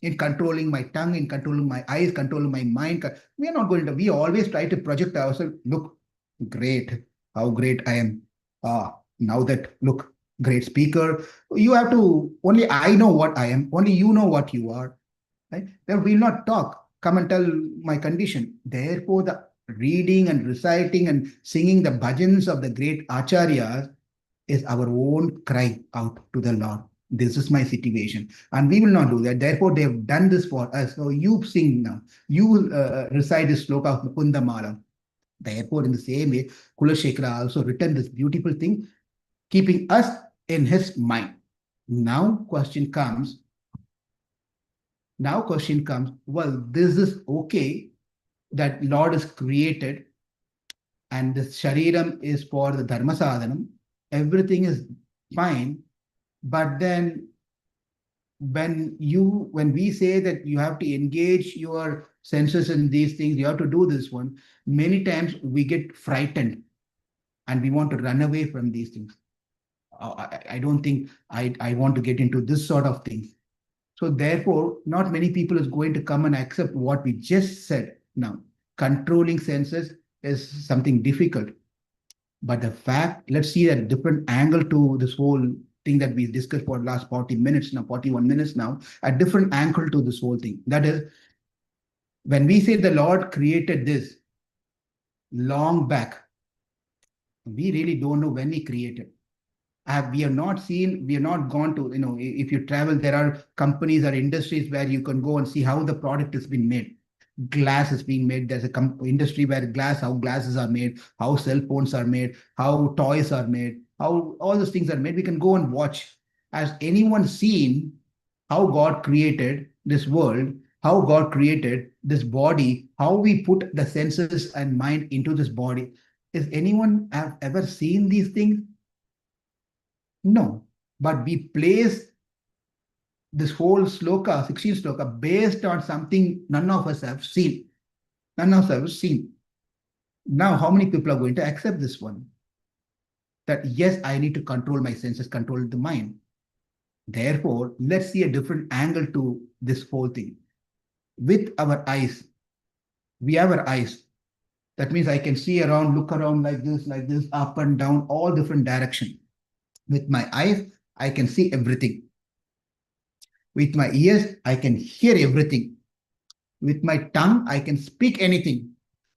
In controlling my tongue, in controlling my eyes, controlling my mind. We are not going to, we always try to project ourselves, look, great, how great I am. Now that, look, great speaker. You have to, only I know what I am, only you know what you are. Right? Then we'll not talk, come and tell my condition. Therefore, the reading and reciting and singing the bhajans of the great acharyas is our own cry out to the Lord. This is my situation. And we will not do that. Therefore, they have done this for us. So you sing now. You recite this sloka of Mukunda Māla. Therefore, in the same way, Kulashekara also written this beautiful thing, keeping us in his mind. Now question comes, well, this is okay that Lord is created and the Shariram is for the Dharma Sadhanam. Everything is fine. But then when we say that you have to engage your senses in these things, you have to do this one, many times we get frightened and we want to run away from these things. I don't think I want to get into this sort of things. So therefore, not many people is going to come and accept what we just said. Now, controlling senses is something difficult. But the fact, let's see a different angle to this whole thing that we discussed for the last 40 minutes now, 41 minutes now, a different angle to this whole thing. That is, when we say the Lord created this long back, we really don't know when he created. We have not seen, we have not gone to, if you travel, there are companies or industries where you can go and see how the product has been made. Glass is being made. There's a industry where how glasses are made, how cell phones are made, how toys are made, how all those things are made. We can go and watch. Has anyone seen how God created this world, how God created this body, how we put the senses and mind into this body? Is anyone have ever seen these things? No, but we place this whole sloka, 16 sloka, based on something none of us have seen. None of us have seen. Now, how many people are going to accept this one? That yes, I need to control my senses, control the mind. Therefore, let's see a different angle to this whole thing. With our eyes, we have our eyes. That means I can see around, look around like this, up and down, all different directions. With my eyes, I can see everything. With my ears, I can hear everything. With my tongue, I can speak anything.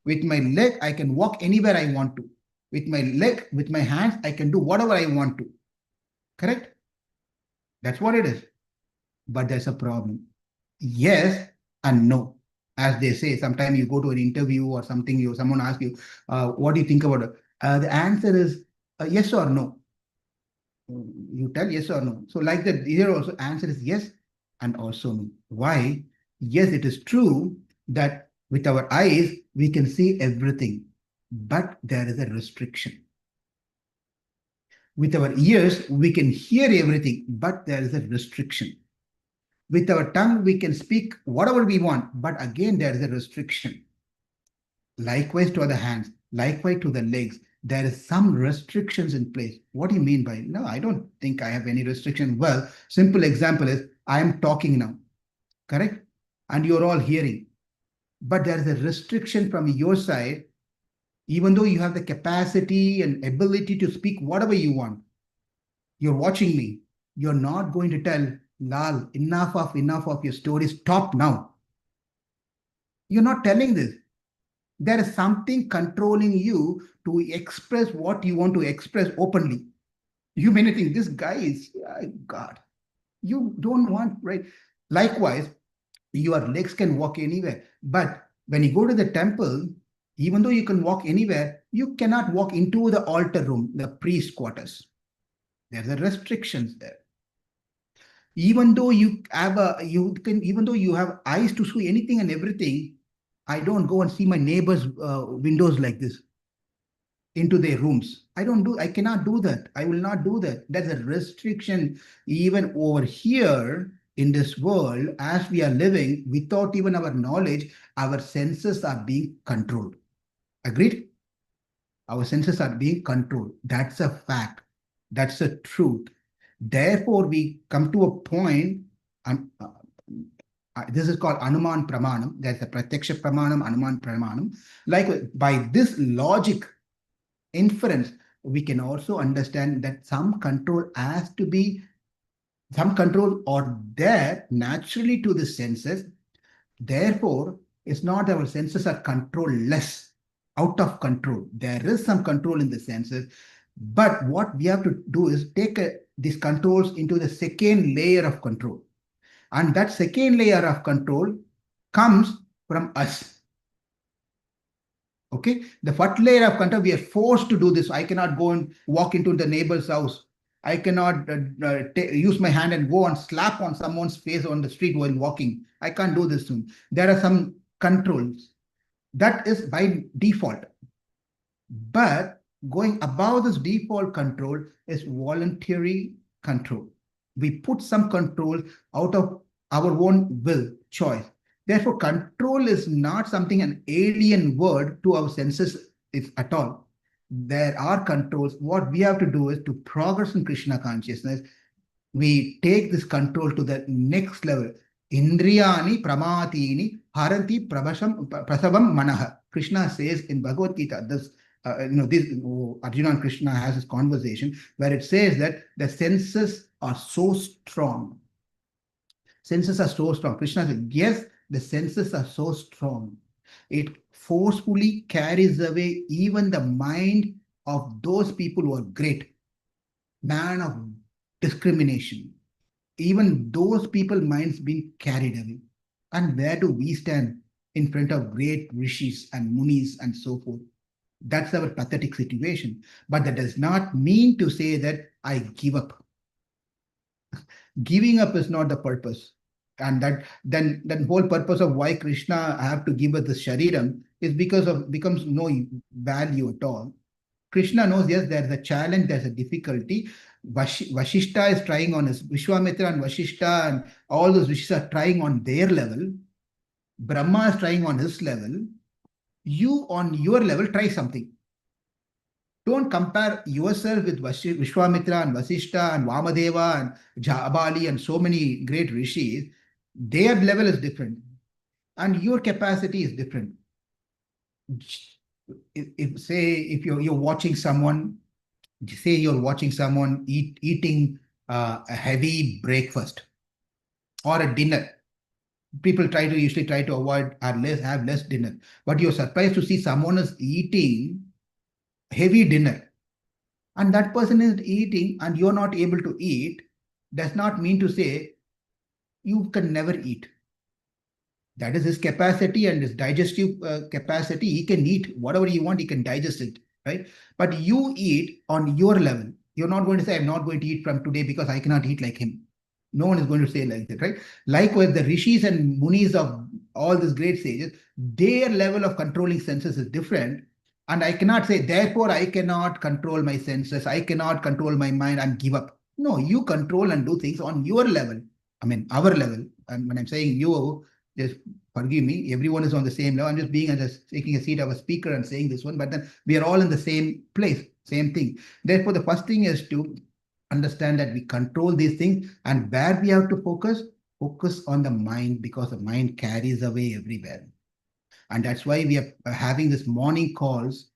With my leg, I can walk anywhere I want to. With my hands, I can do whatever I want to. Correct? That's what it is. But there's a problem. Yes and no. As they say, sometimes you go to an interview or something, someone asks you, what do you think about it? The answer is yes or no. You tell yes or no. So like that, here also answer is yes and also no. Why? Yes, it is true that with our eyes, we can see everything, but there is a restriction. With our ears, we can hear everything, but there is a restriction. With our tongue, we can speak whatever we want, but again, there is a restriction. Likewise to the hands, likewise to the legs, there is some restrictions in place. What do you mean by, no, I don't think I have any restriction. Well, simple example is, I am talking now, correct? And you're all hearing. But there is a restriction from your side, even though you have the capacity and ability to speak whatever you want. You're watching me. You're not going to tell, Lal, enough of your story, stop now. You're not telling this. There is something controlling you to express what you want to express openly. You may think this guy is, God, you don't want, right? Likewise, your legs can walk anywhere. But when you go to the temple, even though you can walk anywhere, you cannot walk into the altar room, the priest quarters. There's a restrictions there. Even though you have even though you have eyes to see anything and everything, I don't go and see my neighbors' windows like this into their rooms. I cannot do that. I will not do that. That's a restriction even over here in this world as we are living without even our knowledge. Our senses are being controlled. Agreed? Our senses are being controlled. That's a fact. That's a truth. Therefore, we come to a point, and this is called Anuman Pramanam. There's a Pratyaksha Pramanam, Anuman Pramanam. Like by this logic inference, we can also understand that some control or there naturally to the senses. Therefore, it's not our senses are controlled less. out of control. There is some control in the senses, but what we have to do is take these controls into the second layer of control. And that second layer of control comes from us. Okay, the first layer of control, we are forced to do this. I cannot go and walk into the neighbor's house. I cannot use my hand and go and slap on someone's face on the street while walking. I can't do this soon. There are some controls. That is by default. But going above this default control is voluntary control. We put some control out of our own will, choice. Therefore, control is not something an alien word to our senses at all. There are controls. What we have to do is to progress in Krishna consciousness. We take this control to the next level. Indriyani pramatini haranti prasavam manaha. Krishna says in Bhagavad Gita, this Arjuna and Krishna has this conversation where it says that the senses are so strong. Senses are so strong. Krishna says, yes, the senses are so strong. It forcefully carries away even the mind of those people who are great. Man of discrimination. Even those people's minds being carried away. And where do we stand in front of great rishis and munis and so forth? That's our pathetic situation. But that does not mean to say that I give up. Giving up is not the purpose. And that whole purpose of why Krishna have to give us the Śrīdharaṃ is because of becomes no value at all. Krishna knows, yes, there's a challenge, there's a difficulty. Vashishta is trying on his, Vishwamitra and Vashishta and all those rishis are trying on their level. Brahma is trying on his level. You on your level, try something. Don't compare yourself with Vishwamitra and Vasishta and Vamadeva and Jabali and so many great rishis. Their level is different and your capacity is different. If you're watching someone, say you're watching someone eating a heavy breakfast or a dinner. People usually try to avoid or have less dinner. But you're surprised to see someone is eating heavy dinner. And that person is eating and you're not able to eat, does not mean to say you can never eat. That is his capacity and his digestive capacity. He can eat whatever you want, he can digest it, right? But you eat on your level. You're not going to say, I'm not going to eat from today because I cannot eat like him. No one is going to say like that, right? Likewise, the rishis and munis of all these great sages, their level of controlling senses is different. And I cannot say, therefore, I cannot control my senses. I cannot control my mind and give up. No, you control and do things on your level. I mean, our level. And when I'm saying you, just forgive me, everyone is on the same level. I'm just taking a seat of a speaker and saying this one, but then we are all in the same place, same thing. Therefore, the first thing is to understand that we control these things and where we have to focus on the mind because the mind carries away everywhere. And that's why we are having this morning calls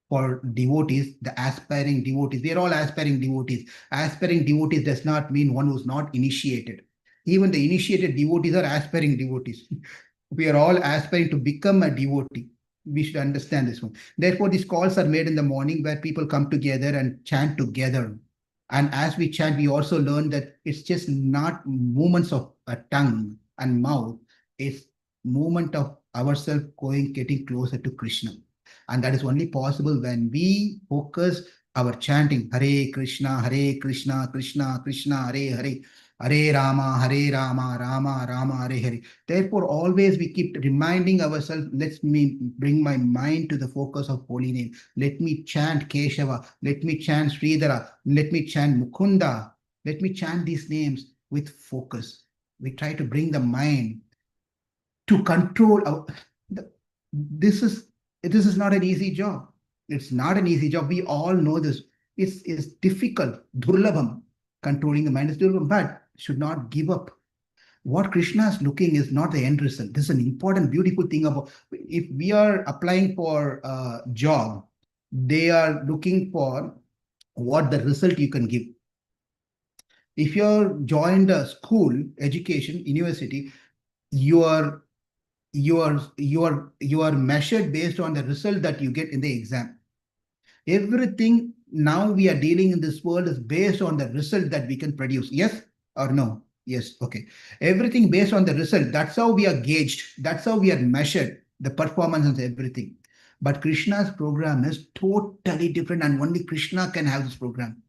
for devotees, the aspiring devotees. We are all aspiring devotees. Aspiring devotees does not mean one who's not initiated. Even the initiated devotees are aspiring devotees. We are all aspiring to become a devotee. We should understand this one. Therefore, these calls are made in the morning where people come together and chant together. And as we chant, we also learn that it's just not movements of a tongue and mouth. It's movement of ourselves getting closer to Krishna. And that is only possible when we focus our chanting, Hare Krishna, Krishna Krishna, Hare Hare, Hare Rama, Rama Rama, Hare Hare. Therefore, always we keep reminding ourselves, let me bring my mind to the focus of holy name. Let me chant Kēśavaṃ. Let me chant Śrīdharaṃ. Let me chant Mukunda. Let me chant these names with focus. We try to bring the mind to control this is not an easy job. It's not an easy job. We all know this. It's difficult. Durlabham. Controlling the mind is durlabham, but should not give up. What Krishna is looking is not the end result. This is an important, beautiful thing about if we are applying for a job, they are looking for what the result you can give. If you're joined a school, education, university, your you are measured based on the result that you get in the exam. Everything now we are dealing in this world is based on the result that we can produce. Yes or no? Yes. Okay. Everything based on the result. That's how we are gauged. That's how we are measured, the performance and everything. But Krishna's program is totally different, and only Krishna can have this program.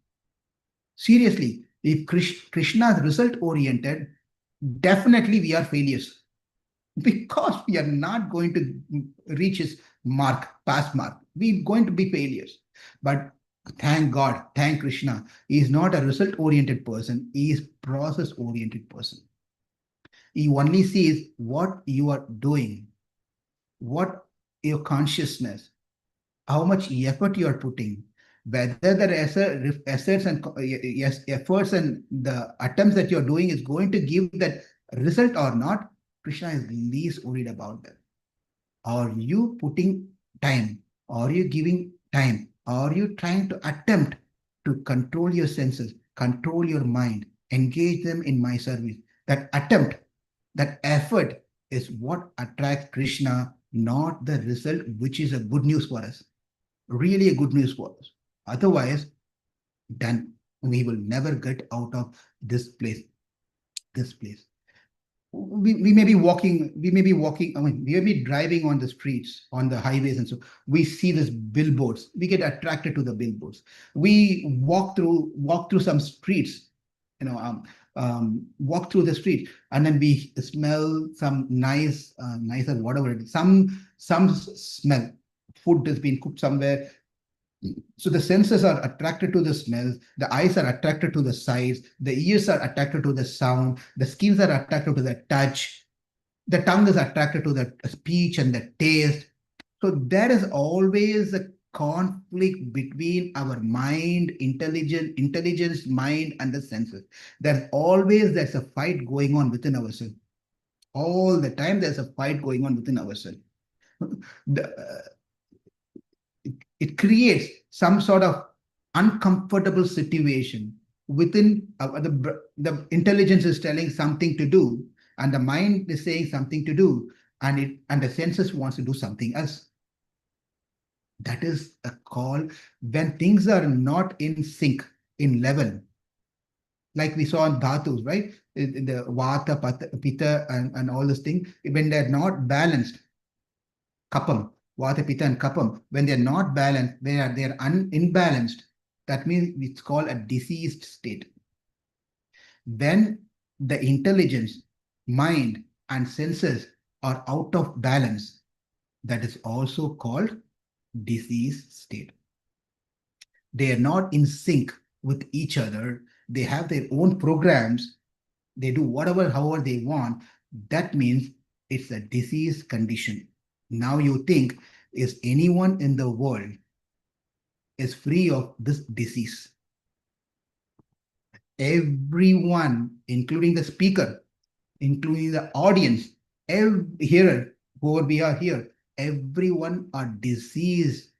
Seriously, if Krishna is result oriented, definitely we are failures because we are not going to reach his mark, pass mark. We're going to be failures. But thank God, thank Krishna, he is not a result oriented person, he is process oriented person. He only sees what you are doing, what your consciousness, how much effort you are putting, whether the efforts and yes, efforts and the attempts that you're doing is going to give that result or not. Krishna is least worried about that. Are you putting time? Are you giving time? Are you trying to attempt to control your senses, control your mind, engage them in my service? That attempt, that effort is what attracts Krishna, not the result, which is a good news for us. Really a good news for us. Otherwise, then we will never get out of this place. This place. We may be walking, I mean, we may be driving on the streets, on the highways, and so we see these billboards. We get attracted to the billboards. We walk through some streets, walk through the street, and then we smell some nice, nicer, whatever it is, some smell. Food has been cooked somewhere. So the senses are attracted to the smells, the eyes are attracted to the sights, the ears are attracted to the sound, the skins are attracted to the touch, the tongue is attracted to the speech and the taste. So there is always a conflict between our mind, intelligence, mind, and the senses. There's a fight going on within ourselves. All the time there's a fight going on within ourselves. It creates some sort of uncomfortable situation within the intelligence is telling something to do, and the mind is saying something to do, and the senses wants to do something else. That is a call when things are not in sync, in level. Like we saw in dhatus, right? The vata, pitta, and all this thing, when they're not balanced, kapam, vata, pitta, and kapam, when they're not balanced, they're imbalanced. That means it's called a diseased state. When the intelligence, mind, and senses are out of balance, that is also called disease state. They are not in sync with each other. They have their own programs. They do however they want. That means it's a disease condition. Now you think, is anyone in the world is free of this disease? Everyone, including the speaker, including the audience, every hearer, whoever we are here, everyone are diseased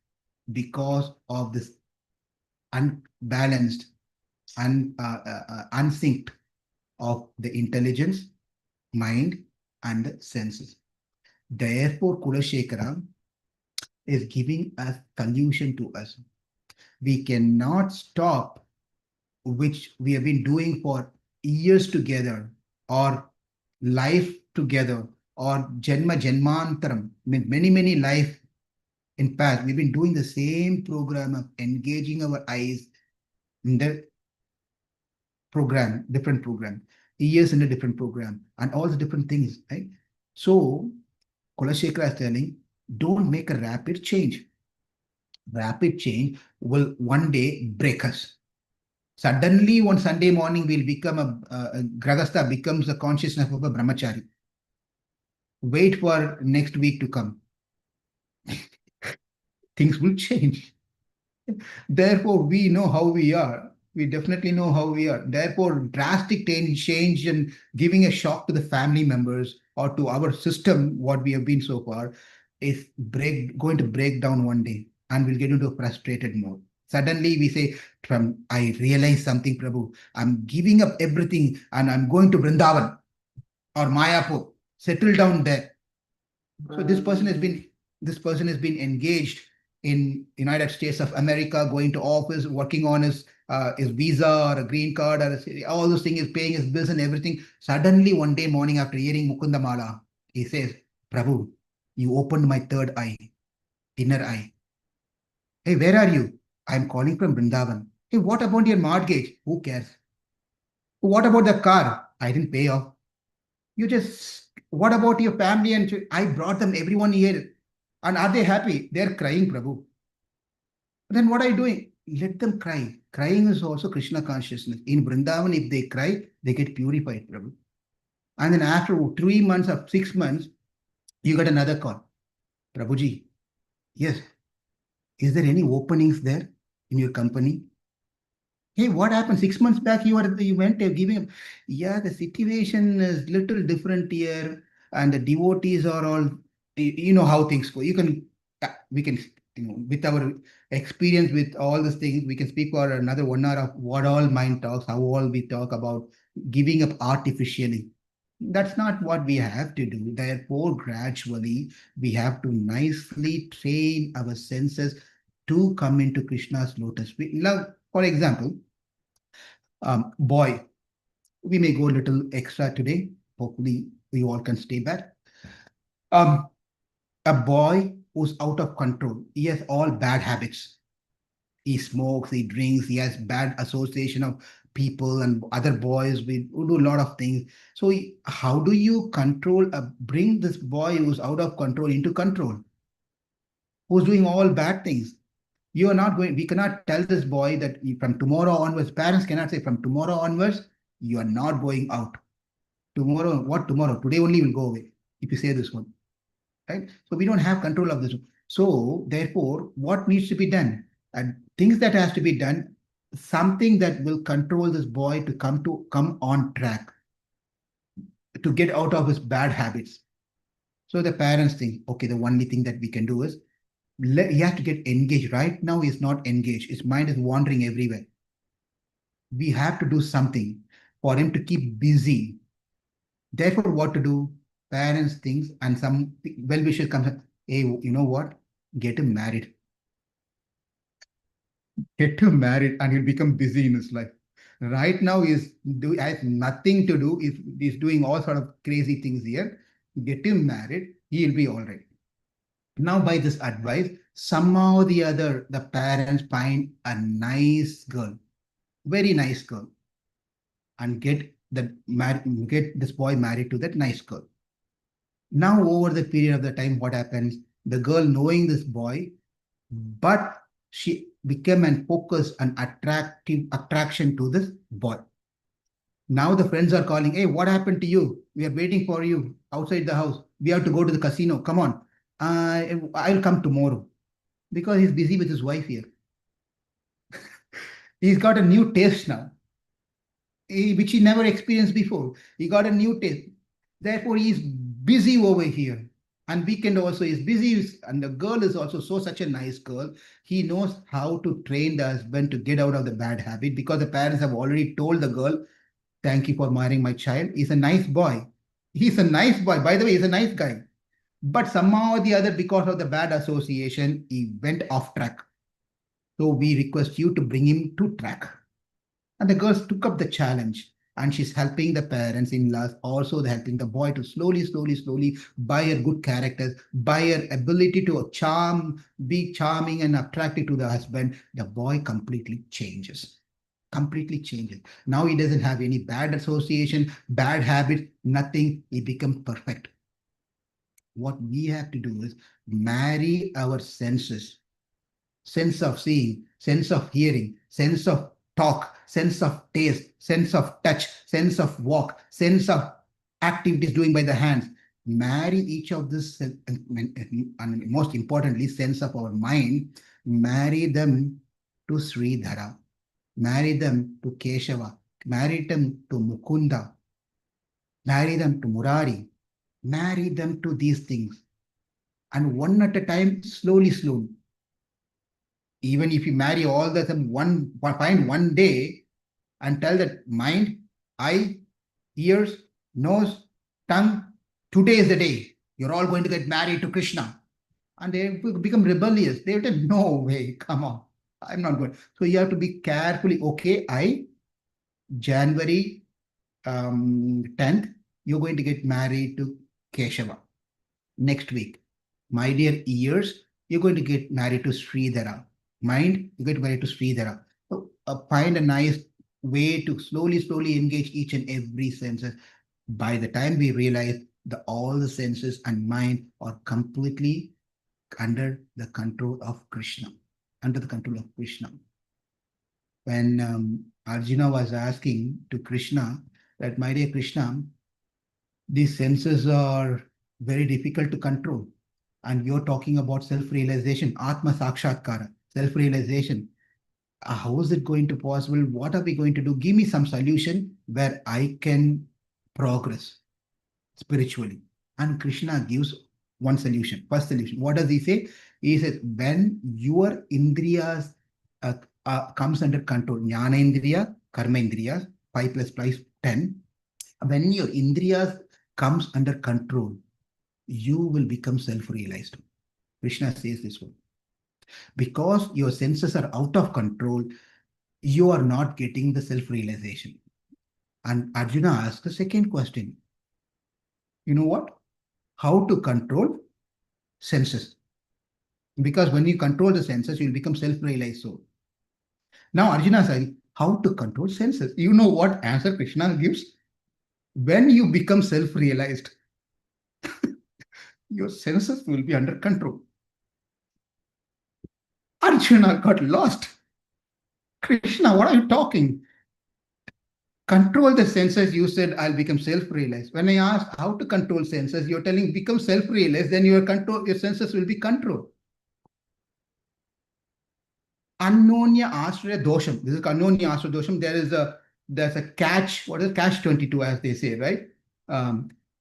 because of this unbalanced, unsynced of the intelligence, mind, and the senses. Therefore, Kṛṣṇa is giving a solution to us. We cannot stop, which we have been doing for years together, or life together, or janmantaram, many life in past. We've been doing the same program of engaging our eyes in the program, different program, years in a different program, and all the different things, right? So Kṛṣṇa is telling, don't make a rapid change. Rapid change will one day break us. Suddenly, one Sunday morning, we'll become a Grahastha becomes a consciousness of a brahmachari. Wait for next week to come. Things will change. Therefore, we know how we are. We definitely know how we are. Therefore, drastic change and giving a shock to the family members or to our system, what we have been so far, is going to break down one day, and we'll get into a frustrated mode. Suddenly we say, I realize something, Prabhu. I'm giving up everything and I'm going to Vrindavan or Mayapur, settle down there. So this person has been engaged in United States of America, going to office, working on his visa or a green card or all those things, is paying his bills and everything. Suddenly one day morning after hearing Mukunda Māla, he says, Prabhu, you opened my third eye, inner eye. Hey, where are you? I'm calling from Vrindavan. Hey, what about your mortgage? Who cares? What about the car? I didn't pay off. What about your family? And I brought them, everyone here. And are they happy? They're crying, Prabhu. Then what are you doing? Let them cry. Crying is also Krishna consciousness. In Vrindavan, if they cry, they get purified, Prabhu. And then after 3 months or 6 months, you get another call. Prabhuji, yes, is there any openings there in your company? Hey, what happened? 6 months back, you went giving up. Yeah, the situation is little different here, and the devotees are all, you know how things go. We can, with our experience with all these things, we can speak for another 1 hour of what all mind talks, how all we talk about giving up artificially. That's not what we have to do. Therefore, gradually, we have to nicely train our senses to come into Krishna's lotus feet. Now, for example, boy, we may go a little extra today. Hopefully, we all can stay back. Um, a boy who's out of control. He has all bad habits. He smokes, he drinks, he has bad association of people and other boys who do a lot of things. So how do you bring this boy who's out of control into control? Who's doing all bad things? We cannot tell this boy that from tomorrow onwards, parents cannot say from tomorrow onwards, you are not going out. Tomorrow, what tomorrow? Today only will go away if you say this one, right? So we don't have control of this. So therefore, what needs to be done? And things that has to be done, something that will control this boy to come on track, to get out of his bad habits. So the parents think, okay, the only thing that we can do is he has to get engaged. Right now, he's not engaged. His mind is wandering everywhere. We have to do something for him to keep busy. Therefore, what to do? Parents think, and some well-wishers come, hey, you know what? Get him married. Get him married and he'll become busy in his life. Right now, has nothing to do. He's doing all sort of crazy things here. Get him married, he'll be all right. Now, by this advice, somehow or the other, the parents find a nice girl, very nice girl, and get this boy married to that nice girl. Now, over the period of the time, what happens? The girl knowing this boy, but she became an focus and attraction to this boy. Now the friends are calling, hey, what happened to you? We are waiting for you outside the house. We have to go to the casino. Come on. I'll come tomorrow. Because he's busy with his wife here. He's got a new taste now, which he never experienced before. He got a new taste. Therefore, he's busy over here. And weekend also is busy. And the girl is also such a nice girl. He knows how to train the husband to get out of the bad habit because the parents have already told the girl, thank you for marrying my child. He's a nice boy. He's a nice boy. By the way, he's a nice guy. But somehow or the other, because of the bad association, he went off track. So we request you to bring him to track. And the girls took up the challenge. And she's helping the parents in laws, also helping the boy to slowly buy her good characters, buy her ability to be charming and attractive to the husband. The boy completely changes. Completely changes. Now he doesn't have any bad association, bad habits, nothing. He becomes perfect. What we have to do is marry our senses. Sense of seeing, sense of hearing, sense of talk, sense of taste, sense of touch, sense of walk, sense of activities doing by the hands. Marry each of this, and most importantly, sense of our mind, marry them to Śrīdharaṃ, marry them to kēśavaṃ, marry them to Mukunda, marry them to Murari, marry them to these things. And one at a time, slowly. Even if you marry all the them find one day and tell that mind, eye, ears, nose, tongue, today is the day. You're all going to get married to Kṛṣṇa. And they become rebellious. They will tell, no way, come on, I'm not going. So you have to be carefully, okay, January 10th, you're going to get married to kēśavaṃ. Next week, my dear ears, you're going to get married to Śrīdharaṃ. Mind, you get married to Śrīdharaṃ. So find a nice way to slowly engage each and every senses. By the time we realize all the senses and mind are completely under the control of Kṛṣṇa, under the control of Kṛṣṇa. When Arjuna was asking to Kṛṣṇa that, my dear Kṛṣṇa, these senses are very difficult to control. And you're talking about self-realization, Atma Sakshatkara, self-realization. How is it going to possible? What are we going to do? Give me some solution where I can progress spiritually. And Kṛṣṇa gives one solution. First solution. What does he say? He says, when your indriyas comes under control, jnana indriya, karma indriya, 5 plus 5, 10. When your indriyas comes under control, you will become self-realized. Kṛṣṇa says this one. Because your senses are out of control, you are not getting the self-realization. And Arjuna asks the second question. You know what? How to control senses. Because when you control the senses, you'll become self-realized soul. Now Arjuna says, how to control senses? You know what answer Kṛṣṇa gives? When you become self-realized, your senses will be under control. Arjuna got lost. Kṛṣṇa, what are you talking? Control the senses, you said, I'll become self-realized. When I asked how to control senses, you're telling become self-realized, then your senses will be controlled. Anonya ashraya dosham. This is anonya ashraya dosham. There's a catch. What is catch 22, as they say, right?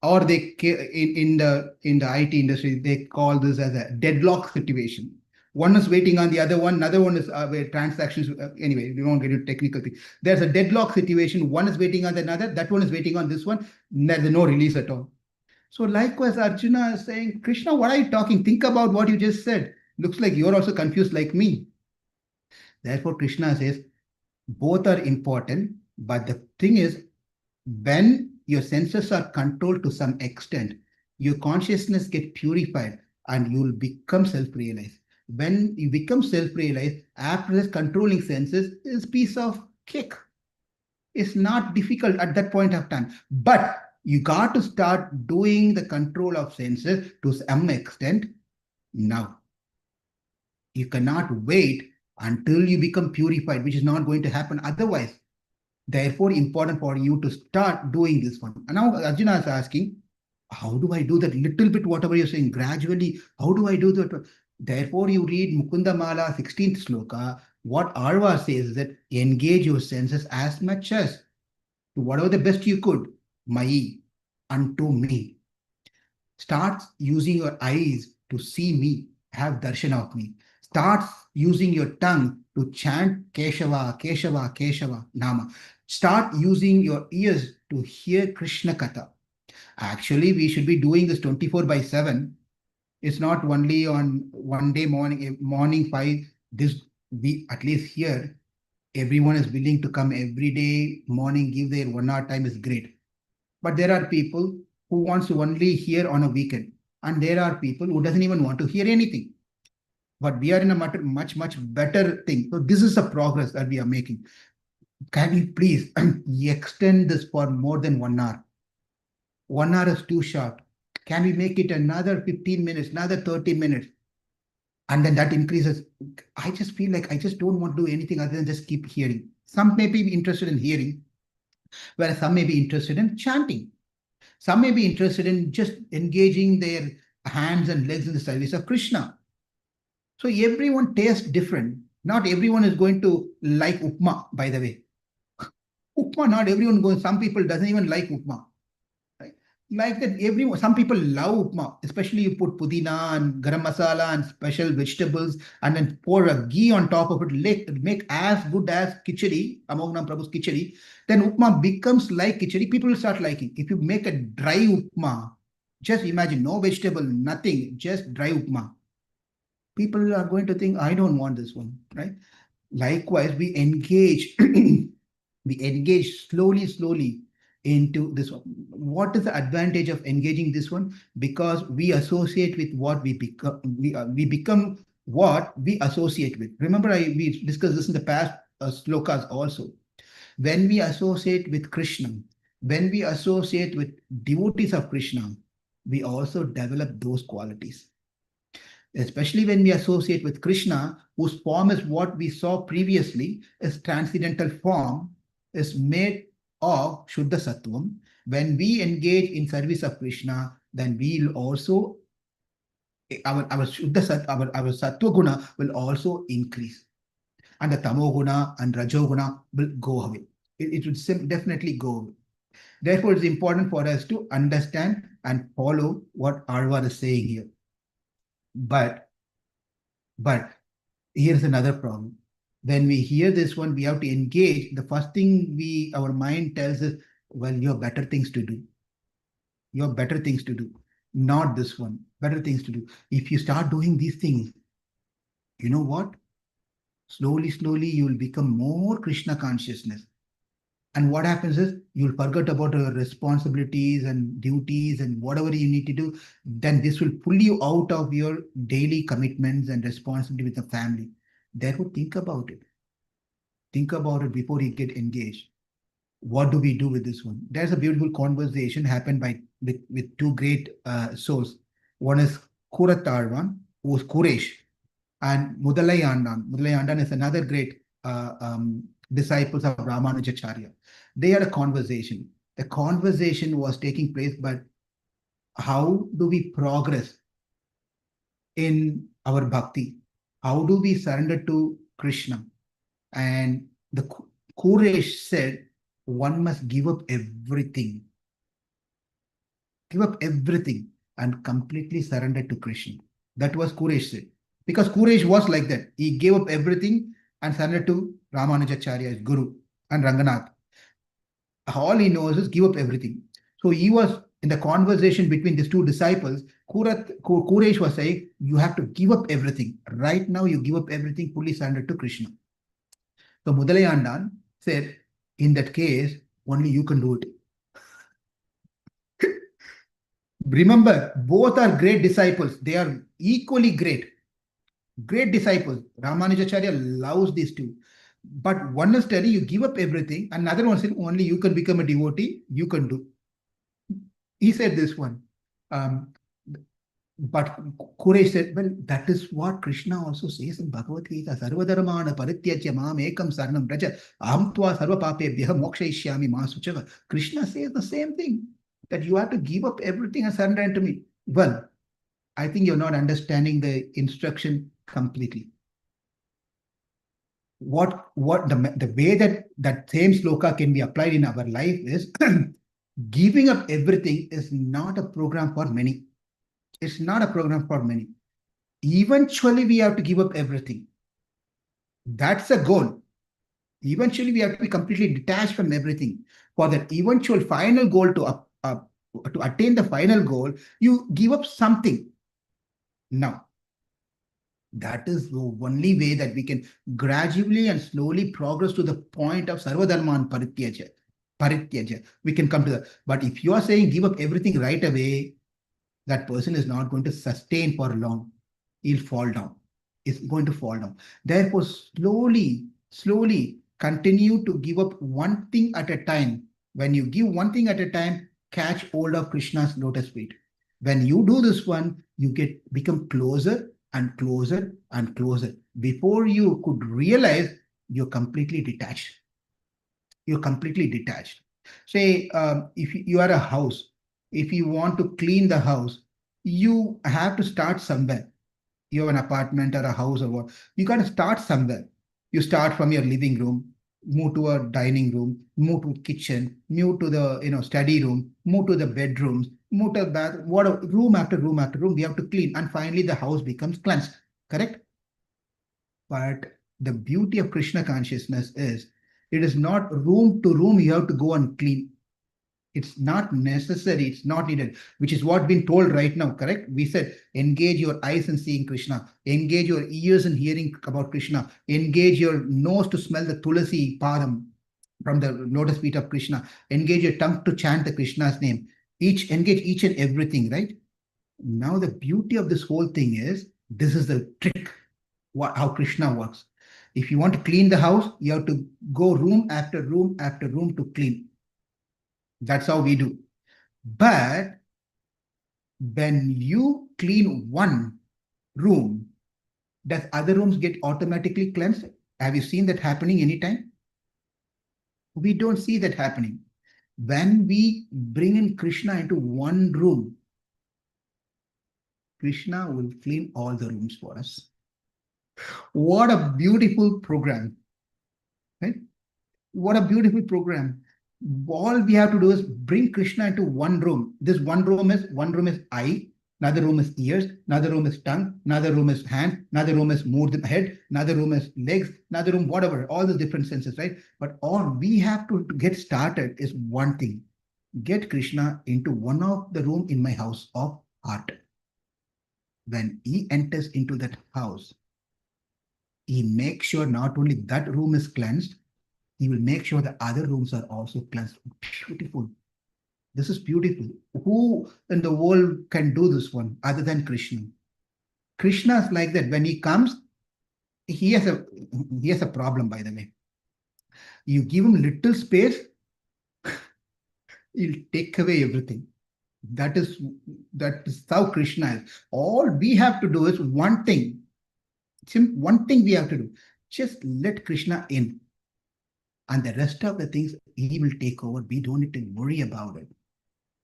Or they in the IT industry, they call this as a deadlock situation. One is waiting on the other one. Another one is where transactions. Anyway, we won't get into technical thing. There's a deadlock situation. One is waiting on another. That one is waiting on this one. There's no release at all. So likewise, Arjuna is saying, Kṛṣṇa, what are you talking? Think about what you just said. Looks like you're also confused like me. Therefore, Kṛṣṇa says, both are important. But the thing is, when your senses are controlled to some extent, your consciousness gets purified and you will become self-realized. When you become self-realized, after this, controlling senses is piece of cake. It's not difficult at that point of time. But you got to start doing the control of senses to some extent now. You cannot wait until you become purified, which is not going to happen otherwise. Therefore, important for you to start doing this one. And now Arjuna is asking, how do I do that? Little bit, whatever you're saying, gradually, how do I do that? Therefore, you read Mukunda Māla, 16th Sloka. What Arva says is that engage your senses as much as, to whatever the best you could, Mai, unto me. Start using your eyes to see me, have darshan of me. Start using your tongue to chant kēśavaṃ, kēśavaṃ, kēśavaṃ nama. Start using your ears to hear Krishna Katha. Actually, we should be doing this 24/7. It's not only on one day morning 5. We at least here, everyone is willing to come every day morning, give their 1 hour time is great. But there are people who wants to only hear on a weekend. And there are people who doesn't even want to hear anything. But we are in a much better thing. So this is the progress that we are making. Can you please extend this for more than 1 hour? 1 hour is too short. Can we make it another 15 minutes, another 30 minutes? And then that increases. I just feel like I just don't want to do anything other than just keep hearing. Some may be interested in hearing, whereas some may be interested in chanting. Some may be interested in just engaging their hands and legs in the service of Kṛṣṇa. So everyone tastes different. Not everyone is going to like upma, by the way. Upma, not everyone goes. Some people doesn't even like upma. Right? Like that, some people love upma, especially you put pudina and garam masala and special vegetables and then pour a ghee on top of it, make as good as khichdi, Amognam Prabhu's khichdi, then upma becomes like khichdi. People will start liking. If you make a dry upma, Just imagine, no vegetable, nothing, just dry upma. People are going to think, I don't want this one, right? Likewise, we engage, we engage slowly into this one. What is the advantage of engaging this one? Because we associate with what we become. We become what we associate with. Remember, we discussed this in the past slokas also. When we associate with Krishna, when we associate with devotees of Krishna, we also develop those qualities. Especially when we associate with Krishna, whose form is what we saw previously, his transcendental form is made of Shuddha Sattvam. When we engage in service of Krishna, then we will also, our Shuddha our Sattva Guna will also increase. And the Tamo Guna and Rajo Guna will go away. It will definitely go away. Therefore, it's important for us to understand and follow what Arvar is saying here. But here's another problem. When we hear this one, we have to engage. The first thing our mind tells us, well, you have better things to do. You have better things to do. Not this one. Better things to do. If you start doing these things, you know what? Slowly, you will become more Krishna consciousness. And what happens is you'll forget about your responsibilities and duties and whatever you need to do. Then this will pull you out of your daily commitments and responsibility with the family. Therefore, think about it. Think about it before you get engaged. What do we do with this one? There's a beautiful conversation happened with two great souls. One is Kūrtaya, who is Quraysh, and Mudalayandan. Mudalayandan is another great disciples of Ramanujacharya. They had a conversation. The conversation was taking place, but how do we progress in our bhakti? How do we surrender to Krishna? And the Quraysh said, one must give up everything. Give up everything and completely surrender to Krishna. That was Quraysh said. Because Quraysh was like that. He gave up everything and surrendered to Ramanujacharya as Guru and Ranganath. All he knows is give up everything. So he was in the conversation between these two disciples. Quraysh was saying, you have to give up everything. Right now, you give up everything, fully surrender to Krishna. So Mudalayandan said, in that case, only you can do it. Remember, both are great disciples. They are equally great. Great disciples. Ramanujacharya loves these two. But one is telling you give up everything, another one said only you can become a devotee, you can do. He said this one. But Quraysh said, well, that is what Krishna also says in Bhagavad Gita. Sarvadharmana parityajya mam ekam saranam braja aham tva sarva papebhyah mokshayishyami ma suchava. Krishna says the same thing, that you have to give up everything and surrender unto me. Well, I think you're not understanding the instruction completely. What the way that same sloka can be applied in our life is giving up everything is not a program for many. It's not a program for many. Eventually, we have to give up everything. That's the goal. Eventually, we have to be completely detached from everything. For that eventual final goal to attain the final goal, you give up something. Now, that is the only way that we can gradually and slowly progress to the point of sarvadharman parityaja. We can come to that. But if you are saying give up everything right away, that person is not going to sustain for long. He'll fall down. It's going to fall down. Therefore, slowly continue to give up one thing at a time. When you give one thing at a time, catch hold of Krishna's lotus feet. When you do this one, you become closer and closer and closer. Before you could realize, you're completely detached. You're completely detached. Say, if you are a house, if you want to clean the house, you have to start somewhere. You have an apartment or a house or what. You got to start somewhere. You start from your living room, move to a dining room, move to kitchen, move to the study room, move to the bedrooms, move to the bath, whatever, room after room after room, we have to clean. And finally, the house becomes cleansed. Correct? But the beauty of Krishna consciousness is, it is not room to room you have to go and clean. It's not necessary. It's not needed, which is what been told right now, correct? We said, engage your eyes in seeing Kṛṣṇa, engage your ears in hearing about Kṛṣṇa, engage your nose to smell the tulasi padam from the lotus feet of Kṛṣṇa, engage your tongue to chant the Krishna's name. Engage each and everything, right? Now the beauty of this whole thing is, this is the trick, how Kṛṣṇa works. If you want to clean the house, you have to go room after room after room to clean. That's how we do. But when you clean one room, does other rooms get automatically cleansed? Have you seen that happening anytime? We don't see that happening. When we bring in Kṛṣṇa into one room, Kṛṣṇa will clean all the rooms for us. What a beautiful program, right? What a beautiful program. All we have to do is bring Kṛṣṇa into one room. This one room is eye, another room is ears, another room is tongue, another room is hand, another room is head, another room is legs, another room, whatever, all the different senses, right? But all we have to get started is one thing. Get Kṛṣṇa into one of the room in my house of heart. When he enters into that house, he makes sure not only that room is cleansed, he will make sure the other rooms are also cleansed. Beautiful. This is beautiful. Who in the world can do this one other than Kṛṣṇa? Kṛṣṇa is like that. When he comes, he has a problem, by the way. You give him little space, he'll take away everything. That is how Kṛṣṇa is. All we have to do is one thing. One thing we have to do. Just let Kṛṣṇa in. And the rest of the things he will take over. We don't need to worry about it.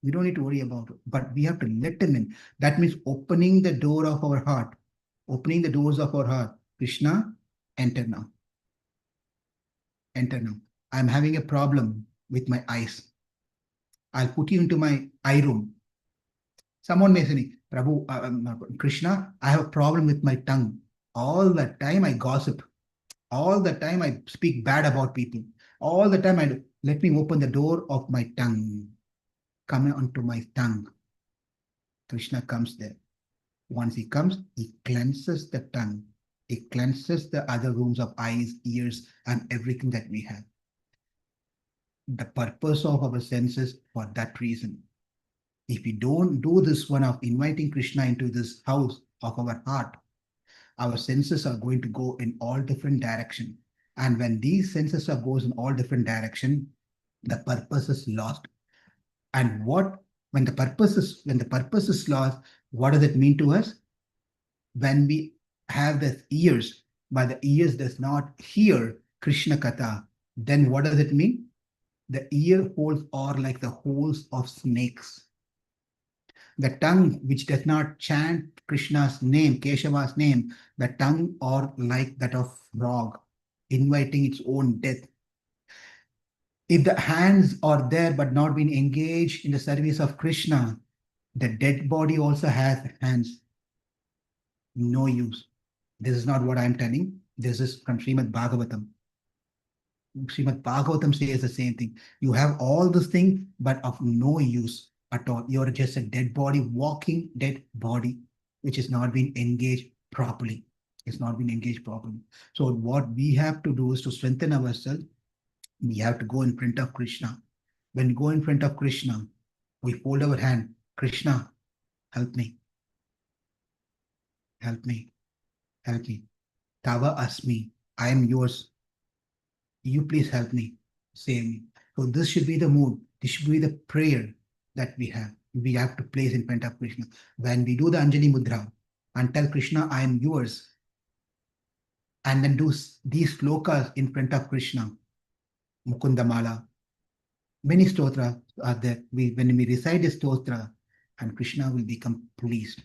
We don't need to worry about it. But we have to let him in. That means opening the door of our heart. Opening the doors of our heart. Kṛṣṇa, enter now. Enter now. I'm having a problem with my eyes. I'll put you into my eye room. Someone may say, Prabhu, Kṛṣṇa, I have a problem with my tongue. All the time I gossip. All the time I speak bad about people. All the time I do. Let me open the door of my tongue. Come onto my tongue. Kṛṣṇa comes there. Once he comes, he cleanses the tongue. He cleanses the other rooms of eyes, ears, and everything that we have. The purpose of our senses for that reason. If we don't do this one of inviting Kṛṣṇa into this house of our heart, our senses are going to go in all different directions. And when these senses are goes in all different directions, the purpose is lost. And when the purpose is lost, what does it mean to us? When we have the ears, but the ears does not hear Kṛṣṇa Katha, then what does it mean? The ear holes are like the holes of snakes. The tongue which does not chant Kṛṣṇa's name, Kēśavaṃ's name, the tongue are like that of frog, inviting its own death. If the hands are there but not being engaged in the service of Kṛṣṇa, the dead body also has hands. No use. This is not what I'm telling. This is from Srimad Bhagavatam. Srimad Bhagavatam says the same thing. You have all these things, but of no use at all. You're just a dead body, walking dead body, which is not being engaged properly. It's not being engaged properly. So what we have to do is to strengthen ourselves. We have to go in front of Kṛṣṇa. When we go in front of Kṛṣṇa, we hold our hand. Kṛṣṇa, help me. Help me. Help me. Tava asmi. I am yours. You please help me. Save me. So this should be the mood. This should be the prayer that we have to place in front of Kṛṣṇa. When we do the Anjali Mudra and tell Kṛṣṇa, I am yours, and then do these slokas in front of Kṛṣṇa, Mukunda Māla, many Stotra are there. When we recite the Stotra, and Kṛṣṇa will become pleased.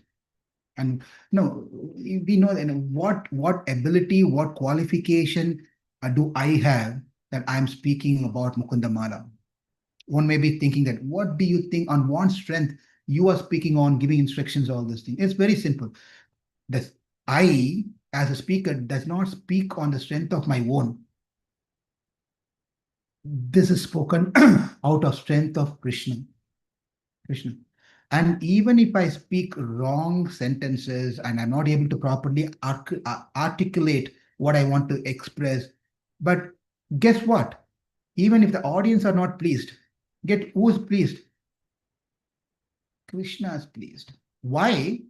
And we know that what ability, what qualification do I have that I'm speaking about Mukunda Māla? One may be thinking that, what do you think on one strength you are speaking on, giving instructions, all this thing? It's very simple. I, as a speaker, does not speak on the strength of my own. This is spoken out of strength of Kṛṣṇa. Kṛṣṇa. And even if I speak wrong sentences and I'm not able to properly articulate what I want to express, but guess what? Even if the audience are not pleased, get who's pleased? Kṛṣṇa is pleased. Why?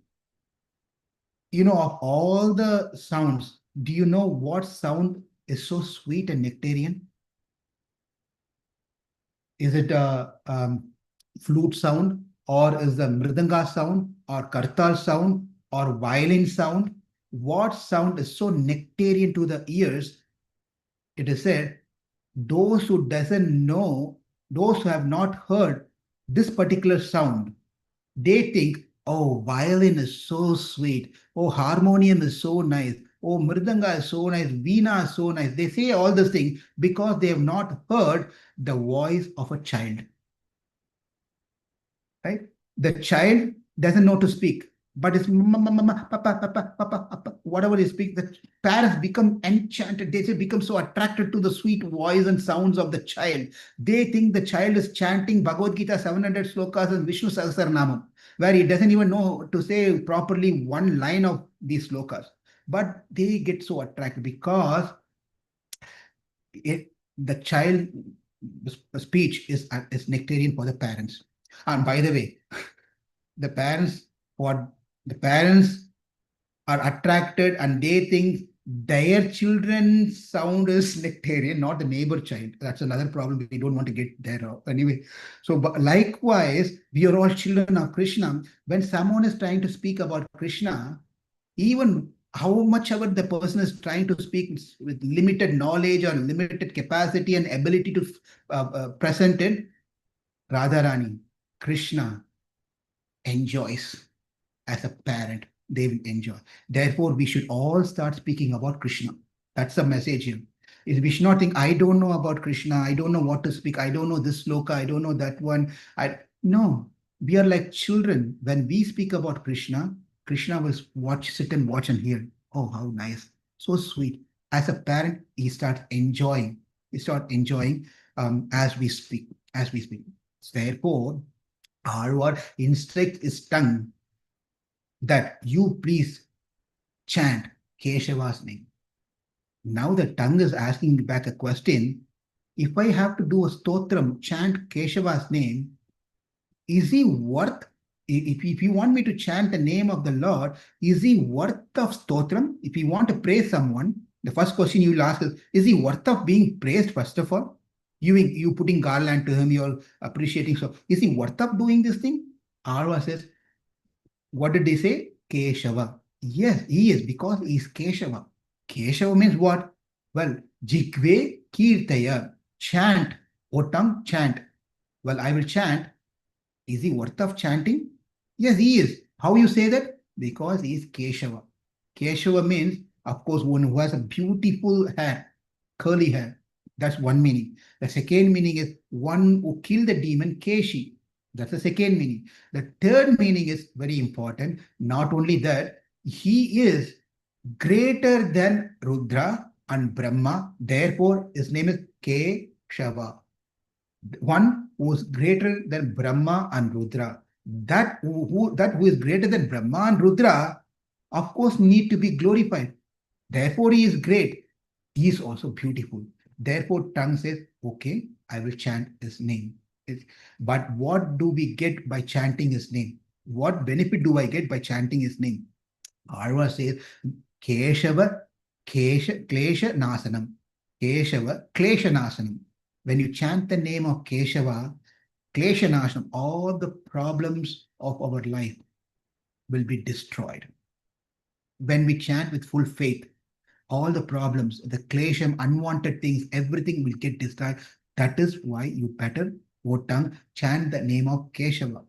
Of all the sounds, do you know what sound is so sweet and nectarian? Is it a flute sound, or is the mridanga sound, or kartal sound, or violin sound? What sound is so nectarian to the ears? It is said, those who doesn't know, those who have not heard this particular sound, they think, oh, violin is so sweet. Oh, harmonium is so nice. Oh, mridanga is so nice. Veena is so nice. They say all these things because they have not heard the voice of a child. Right? The child doesn't know to speak, but it's mama, mama, papa, papa, papa, papa, whatever they speak. The parents become enchanted. They become so attracted to the sweet voice and sounds of the child. They think the child is chanting Bhagavad Gita 700 slokas and Vishnu Sahasranamam, where he doesn't even know to say properly one line of these slokas. But they get so attracted because the child speech is nectarian for the parents. And by the way, the parents are attracted and they think their children's sound is nectarian, not the neighbor child. That's another problem. We don't want to get there anyway. So but likewise, we are all children of Kṛṣṇa. When someone is trying to speak about Kṛṣṇa, even how much ever the person is trying to speak with limited knowledge or limited capacity and ability to present it, Radharani, Kṛṣṇa enjoys. As a parent, they will enjoy. Therefore, we should all start speaking about Kṛṣṇa. That's the message here. We should not think, I don't know about Kṛṣṇa, I don't know what to speak, I don't know this sloka, I don't know that one. No, we are like children. When we speak about Kṛṣṇa, Kṛṣṇa will sit and watch and hear. Oh, how nice. So sweet. As a parent, he starts enjoying. As we speak. Therefore, our instruct his tongue that you please chant Kēśava's name. Now the tongue is asking back a question. If I have to do a stotram, chant Kēśava's name, is he worth, if you want me to chant the name of the Lord, is he worth of stotram? If you want to praise someone, the first question you will ask is he worth of being praised, first of all? You putting garland to him, you're appreciating. So is he worth of doing this thing? Arva says, what did they say? Kēśava. Yes, he is, because he is Kēśava. Kēśava means what? Well, jihvē kīrtaya. Chant. O tongue, chant. Well, I will chant. Is he worth of chanting? Yes, he is. How you say that? Because he is Kēśava. Kēśava means, of course, one who has a beautiful hair, curly hair. That's one meaning. The second meaning is one who killed the demon, Keshi. That's the second meaning. The third meaning is very important. Not only that, he is greater than Rudra and Brahma. Therefore, his name is kēśavaṃ. One who is greater than Brahma and Rudra. That who is greater than Brahma and Rudra, of course, need to be glorified. Therefore, he is great. He is also beautiful. Therefore, tongue says, okay, I will chant his name. But what do we get by chanting his name? What benefit do I get by chanting his name? Arva says, Kēśava klesha nasanam. Kēśava klesha nasanam. When you chant the name of Kēśava, klesha nasanam, all the problems of our life will be destroyed. When we chant with full faith, all the problems, the klesham, unwanted things, everything will get destroyed. That is why you better, O tongue, chant the name of Kēśava.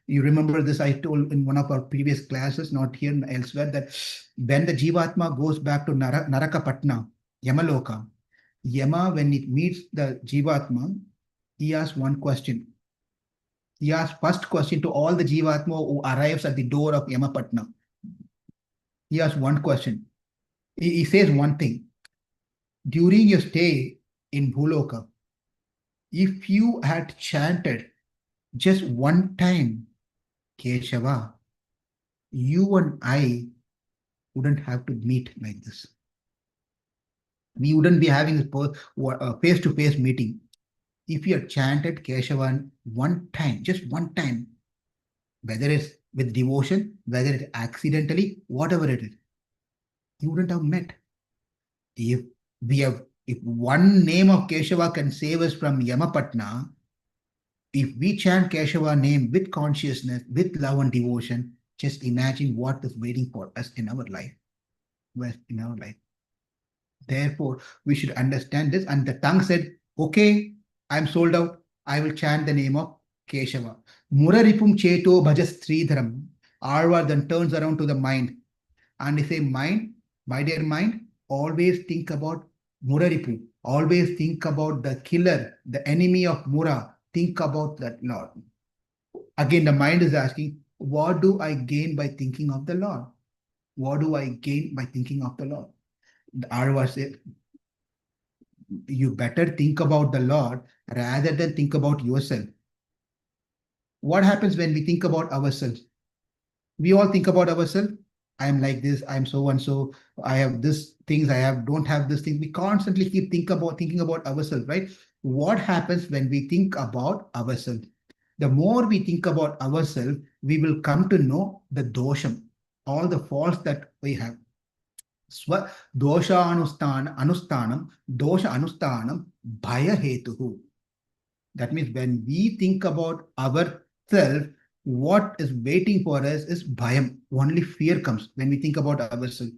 You remember this, I told in one of our previous classes, not here, elsewhere, that when the Jivatma goes back to Narakapatna, Yamaloka, Yama, when it meets the Jivatma, he asks one question. He asks first question to all the Jivatma who arrives at the door of Yamapatna. He asks one question. He says one thing. During your stay in Bhuloka, If you had chanted just one time Kēśava, you and I wouldn't have to meet like this. We wouldn't be having a face-to-face meeting. If you had chanted Kēśava one time, just one time, whether it's with devotion, whether it's accidentally, whatever it is, you wouldn't have met. If one name of Kēśava can save us from Yamapatna, if we chant Kēśava name with consciousness, with love and devotion, just imagine what is waiting for us in our life. Therefore, we should understand this. And the tongue said, okay, I'm sold out. I will chant the name of Kēśava. Muraripuṃ cētō bhaja Śrīdharaṃ. Arva then turns around to the mind. And they say, mind, my dear mind, always think about muraripuṃ. Always think about the killer, the enemy of Mura. Think about that Lord. Again, the mind is asking, what do I gain by thinking of the Lord? What do I gain by thinking of the Lord? The Arva says, you better think about the Lord rather than think about yourself. What happens when we think about ourselves? We all think about ourselves. I'm like this, I'm so and so, I have this things, don't have this thing. We constantly keep thinking about ourselves, right? What happens when we think about ourselves? The more we think about ourselves, we will come to know the dosham, all the faults that we have. Swa dosha anustanam, dosha anustanam, bhaya hetuhu. That means when we think about ourselves, what is waiting for us is bhayam. Only fear comes when we think about ourselves.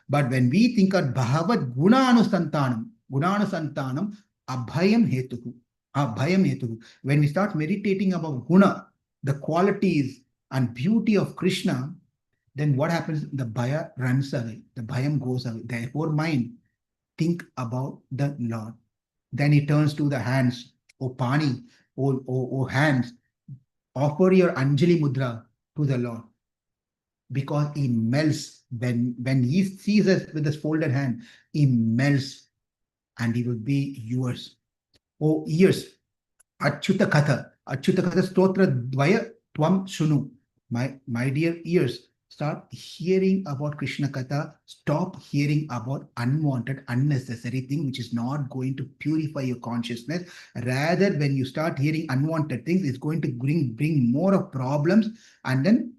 But when we think of bhavat guna anusantanam, abhayam hetuhu. Abhayam hetuhu. When we start meditating about guna, the qualities and beauty of Kṛṣṇa, then what happens? The bhaya runs away. The bhayam goes away. Therefore, mind, think about the Lord. Then he turns to the hands. O Pani, O hands, offer your Anjali Mudra to the Lord. Because he melts. When he sees us with his folded hand, he melts and he will be yours. O ears, Achyuta Katha Stotra Dvaya Tvam Shunu. My dear ears, start hearing about Kṛṣṇa Katha. Stop hearing about unwanted, unnecessary thing which is not going to purify your consciousness. Rather, when you start hearing unwanted things, it's going to bring more of problems and then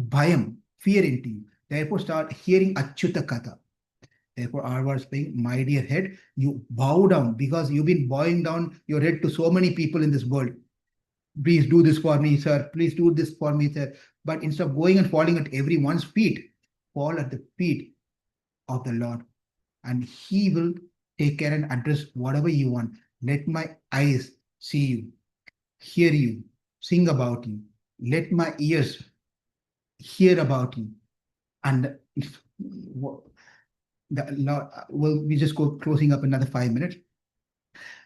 bhayam, fear into you. Therefore, start hearing Achyuta Katha. Therefore, Arva is saying, my dear head, you bow down because you've been bowing down your head to so many people in this world. Please do this for me, sir. Please do this for me, sir. But instead of going and falling at everyone's feet, fall at the feet of the Lord. And he will take care and address whatever you want. Let my eyes see you, hear you, sing about you. Let my ears hear about you. And the Lord, we just go closing up another 5 minutes.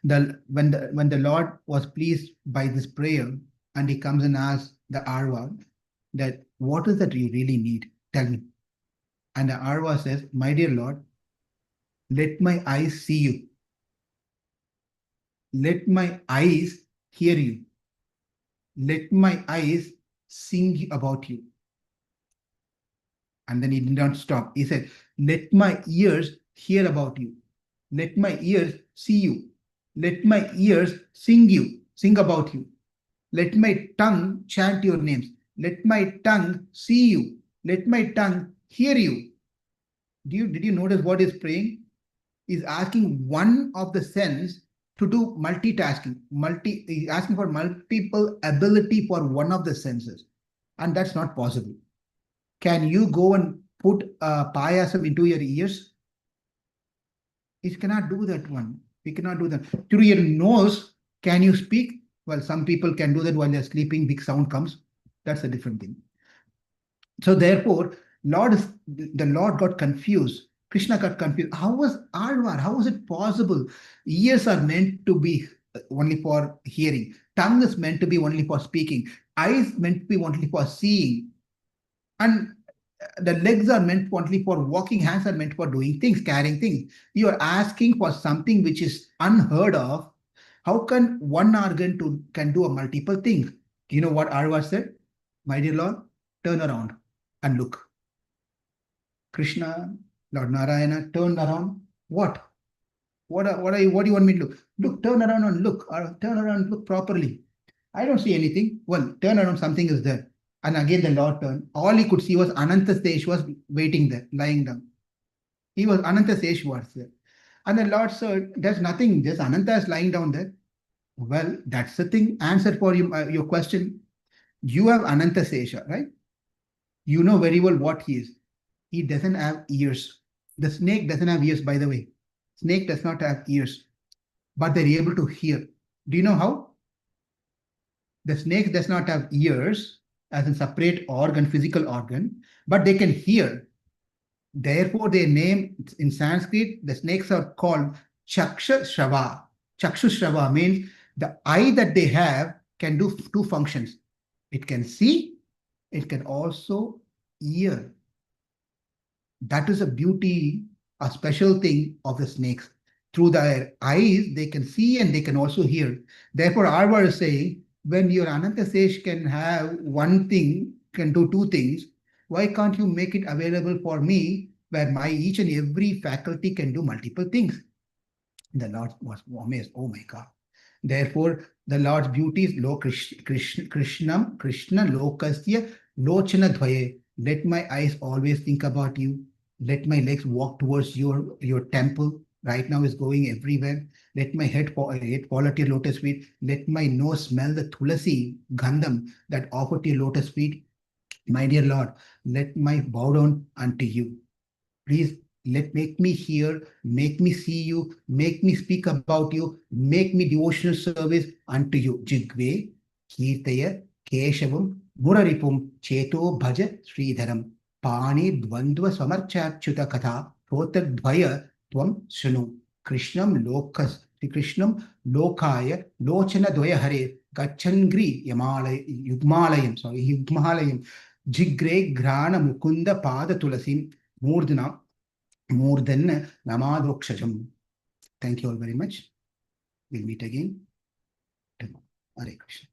When the Lord was pleased by this prayer, and he comes and asks the Arva that what is that you really need? Tell me. And the Arva says, my dear Lord, let my eyes see you. Let my eyes hear you. Let my eyes sing about you. And then he did not stop. He said, let my ears hear about you. Let my ears see you. Let my ears sing about you. Let my tongue chant your names. Let my tongue see you. Let my tongue hear you. Did you notice what he's praying? He's asking one of the sense to do multitasking. He's asking for multiple ability for one of the senses. And that's not possible. Can you go and put payasam into your ears? He cannot do that one. We cannot do that. Through your nose, can you speak? Well, some people can do that while they're sleeping, big sound comes. That's a different thing. So therefore, the Lord got confused. Kṛṣṇa got confused. How was it possible? Ears are meant to be only for hearing. Tongue is meant to be only for speaking. Eyes meant to be only for seeing. And the legs are meant only for walking. Hands are meant for doing things, carrying things. You are asking for something which is unheard of. How can one organ can do a multiple things? Do you know what Arva said? My dear Lord, turn around and look. Krishna, Lord Narayana, turn around. What? What do you want me to look? Look, turn around and look. Or turn around and look properly. I don't see anything. Well, turn around, something is there. And again the Lord turned. All he could see was Anantasesh was waiting there, lying down. Anantasesh was there. And the Lord said, there's nothing, just Ananta is lying down there. Well, that's the thing. Answer for you, your question. You have Anantasesha, right? You know very well what he is. He doesn't have ears. The snake doesn't have ears, by the way. Snake does not have ears, but they're able to hear. Do you know how? The snake does not have ears as a separate organ, physical organ, but they can hear. Therefore, their name in Sanskrit, the snakes are called Chakshushrava. Chakshushrava means the eye that they have can do two functions. It can see, it can also hear. That is a beauty, a special thing of the snakes. Through their eyes, they can see and they can also hear. Therefore, Arvar is saying, when your Anantasesh can have one thing, can do two things, why can't you make it available for me, where my each and every faculty can do multiple things? The Lord was amazed. Oh my God. Therefore, the Lord's beauty is Kṛṣṇa lokasya lochana dvaye. Let my eyes always think about you. Let my legs walk towards your temple. Right now is going everywhere. Let my head fall at your lotus feet. Let my nose smell the tulasi, gandham that offered to your lotus feet. My dear Lord, let my bow down unto you. Please make me hear, make me see you, make me speak about you, make me devotional service unto you. Jihvē, kīrtaya, kēśavaṃ, muraripuṃ, cētō, bhaja, Śrīdharaṃ. Pāṇidvandva samarcay katha, protadvaya tvam shanu. Kṛṣṇam lokaya, lochana dvaya hare, gacchangri yugmalayam, jihvē grana Mukunda pada tulasim, Murdana namadokshajam. Thank you all very much. We'll meet again tomorrow. Hare Krishna.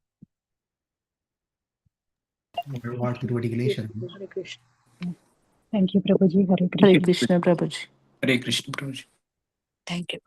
Hare Krishna. Thank you, Prabhuji. Hare Krishna. Hare Krishna, Prabhuji. Hare Krishna, Prabhuji. Thank you.